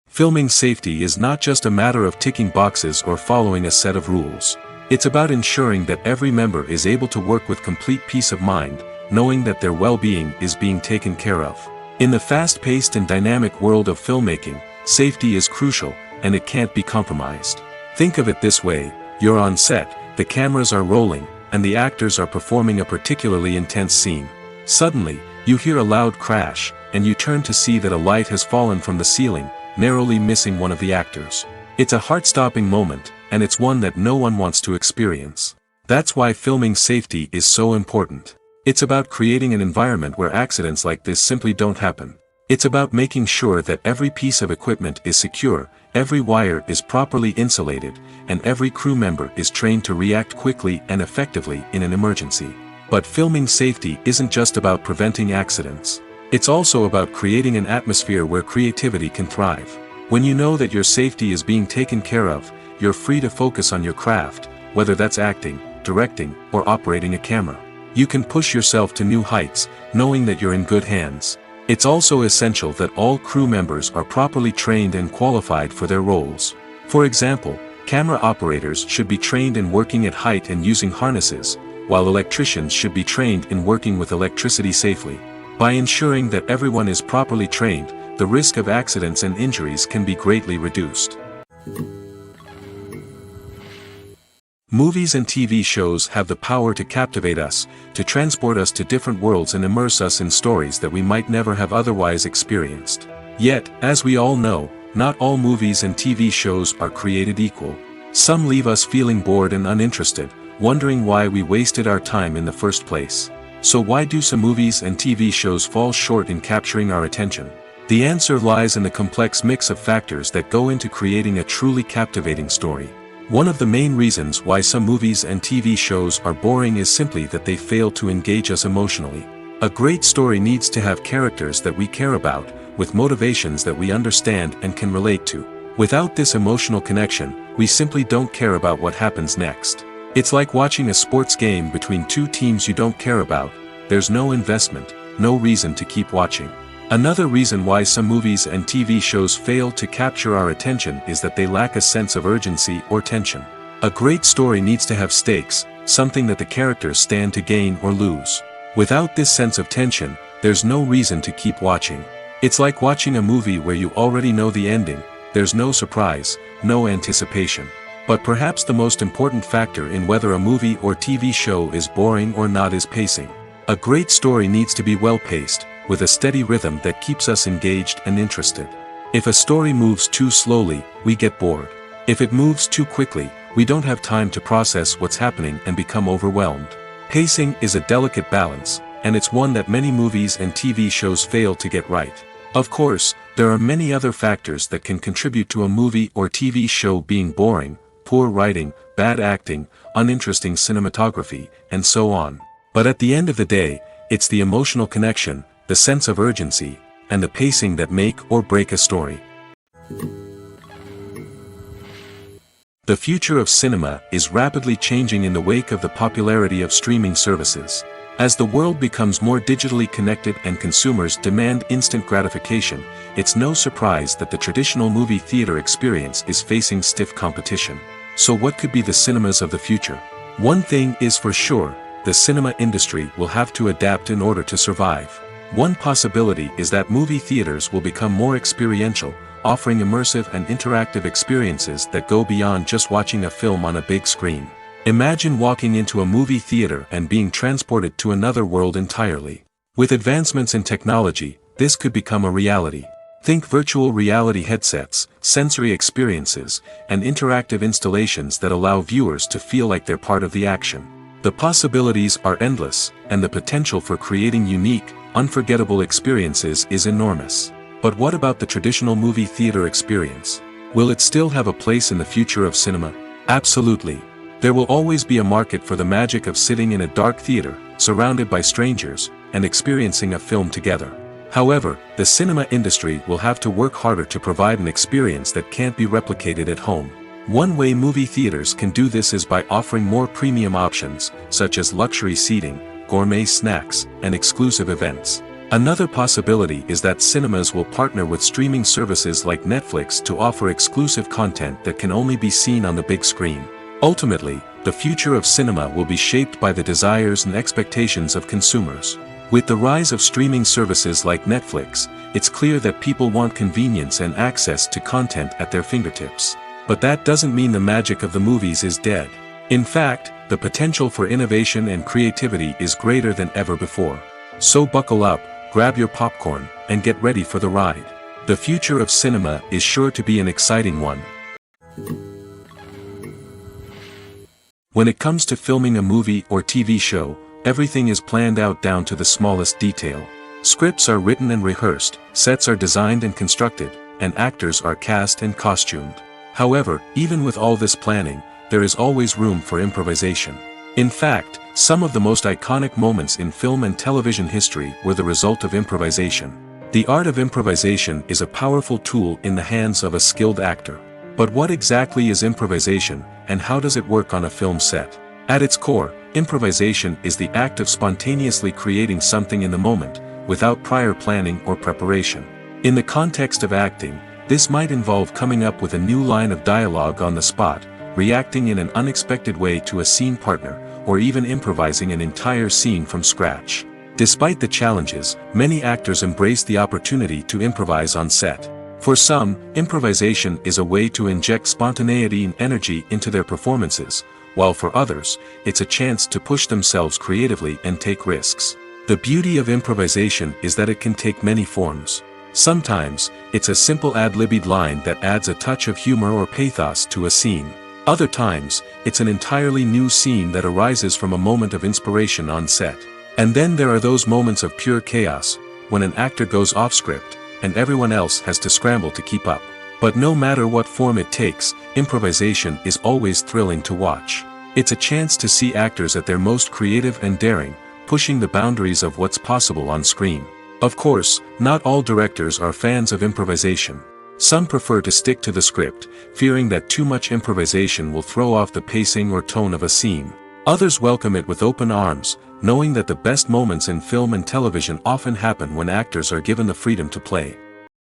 Filming safety is not just a matter of ticking boxes or following a set of rules. It's about ensuring that every member is able to work with complete peace of mind, knowing that their well-being is being taken care of. In the fast-paced and dynamic world of filmmaking, safety is crucial, and it can't be compromised. Think of it this way: you're on set, the cameras are rolling, and the actors are performing a particularly intense scene. Suddenly, you hear a loud crash, and you turn to see that a light has fallen from the ceiling, narrowly missing one of the actors. It's a heart-stopping moment, and it's one that no one wants to experience. That's why filming safety is so important. It's about creating an environment where accidents like this simply don't happen. It's about making sure that every piece of equipment is secure, every wire is properly insulated, and every crew member is trained to react quickly and effectively in an emergency. But filming safety isn't just about preventing accidents. It's also about creating an atmosphere where creativity can thrive. When you know that your safety is being taken care of, you're free to focus on your craft, whether that's acting, directing, or operating a camera. You can push yourself to new heights, knowing that you're in good hands. It's also essential that all crew members are properly trained and qualified for their roles. For example, camera operators should be trained in working at height and using harnesses, while electricians should be trained in working with electricity safely. By ensuring that everyone is properly trained, the risk of accidents and injuries can be greatly reduced. Movies and TV shows have the power to captivate us, to transport us to different worlds and immerse us in stories that we might never have otherwise experienced. Yet, as we all know, not all movies and TV shows are created equal. Some leave us feeling bored and uninterested, wondering why we wasted our time in the first place. So why do some movies and TV shows fall short in capturing our attention? The answer lies in the complex mix of factors that go into creating a truly captivating story. One of the main reasons why some movies and TV shows are boring is simply that they fail to engage us emotionally. A great story needs to have characters that we care about, with motivations that we understand and can relate to. Without this emotional connection, we simply don't care about what happens next. It's like watching a sports game between two teams you don't care about. There's no investment, no reason to keep watching. Another reason why some movies and TV shows fail to capture our attention is that they lack a sense of urgency or tension. A great story needs to have stakes, something that the characters stand to gain or lose. Without this sense of tension, there's no reason to keep watching. It's like watching a movie where you already know the ending. There's no surprise, no anticipation. But perhaps the most important factor in whether a movie or TV show is boring or not is pacing. A great story needs to be well-paced, with a steady rhythm that keeps us engaged and interested. If a story moves too slowly, we get bored. If it moves too quickly, we don't have time to process what's happening and become overwhelmed. Pacing is a delicate balance, and it's one that many movies and TV shows fail to get right. Of course, there are many other factors that can contribute to a movie or TV show being boring: poor writing, bad acting, uninteresting cinematography, and so on. But at the end of the day, it's the emotional connection, the sense of urgency, and the pacing that make or break a story. The future of cinema is rapidly changing in the wake of the popularity of streaming services. As the world becomes more digitally connected and consumers demand instant gratification, it's no surprise that the traditional movie theater experience is facing stiff competition. So what could be the cinemas of the future? One thing is for sure: the cinema industry will have to adapt in order to survive. One possibility is that movie theaters will become more experiential, offering immersive and interactive experiences that go beyond just watching a film on a big screen. Imagine walking into a movie theater and being transported to another world entirely. With advancements in technology, this could become a reality. Think virtual reality headsets, sensory experiences, and interactive installations that allow viewers to feel like they're part of the action. The possibilities are endless, and the potential for creating unique, unforgettable experiences is enormous. But what about the traditional movie theater experience? Will it still have a place in the future of cinema? Absolutely. There will always be a market for the magic of sitting in a dark theater, surrounded by strangers, and experiencing a film together. However, the cinema industry will have to work harder to provide an experience that can't be replicated at home. One way movie theaters can do this is by offering more premium options, such as luxury seating, gourmet snacks, and exclusive events. Another possibility is that cinemas will partner with streaming services like Netflix to offer exclusive content that can only be seen on the big screen. Ultimately, the future of cinema will be shaped by the desires and expectations of consumers. With the rise of streaming services like Netflix, it's clear that people want convenience and access to content at their fingertips. But that doesn't mean the magic of the movies is dead. In fact, the potential for innovation and creativity is greater than ever before. So buckle up, grab your popcorn, and get ready for the ride. The future of cinema is sure to be an exciting one. When it comes to filming a movie or TV show, everything is planned out down to the smallest detail. Scripts are written and rehearsed, sets are designed and constructed, and actors are cast and costumed. However, even with all this planning, there is always room for improvisation. In fact, some of the most iconic moments in film and television history were the result of improvisation. The art of improvisation is a powerful tool in the hands of a skilled actor. But what exactly is improvisation, and how does it work on a film set? At its core, improvisation is the act of spontaneously creating something in the moment, without prior planning or preparation. In the context of acting, this might involve coming up with a new line of dialogue on the spot, reacting in an unexpected way to a scene partner, or even improvising an entire scene from scratch. Despite the challenges, many actors embrace the opportunity to improvise on set. For some, improvisation is a way to inject spontaneity and energy into their performances, while for others, it's a chance to push themselves creatively and take risks. The beauty of improvisation is that it can take many forms. Sometimes, it's a simple ad-libbed line that adds a touch of humor or pathos to a scene. Other times, it's an entirely new scene that arises from a moment of inspiration on set. And then there are those moments of pure chaos, when an actor goes off script, and everyone else has to scramble to keep up. But no matter what form it takes, improvisation is always thrilling to watch. It's a chance to see actors at their most creative and daring, pushing the boundaries of what's possible on screen. Of course, not all directors are fans of improvisation. Some prefer to stick to the script, fearing that too much improvisation will throw off the pacing or tone of a scene. Others welcome it with open arms, knowing that the best moments in film and television often happen when actors are given the freedom to play.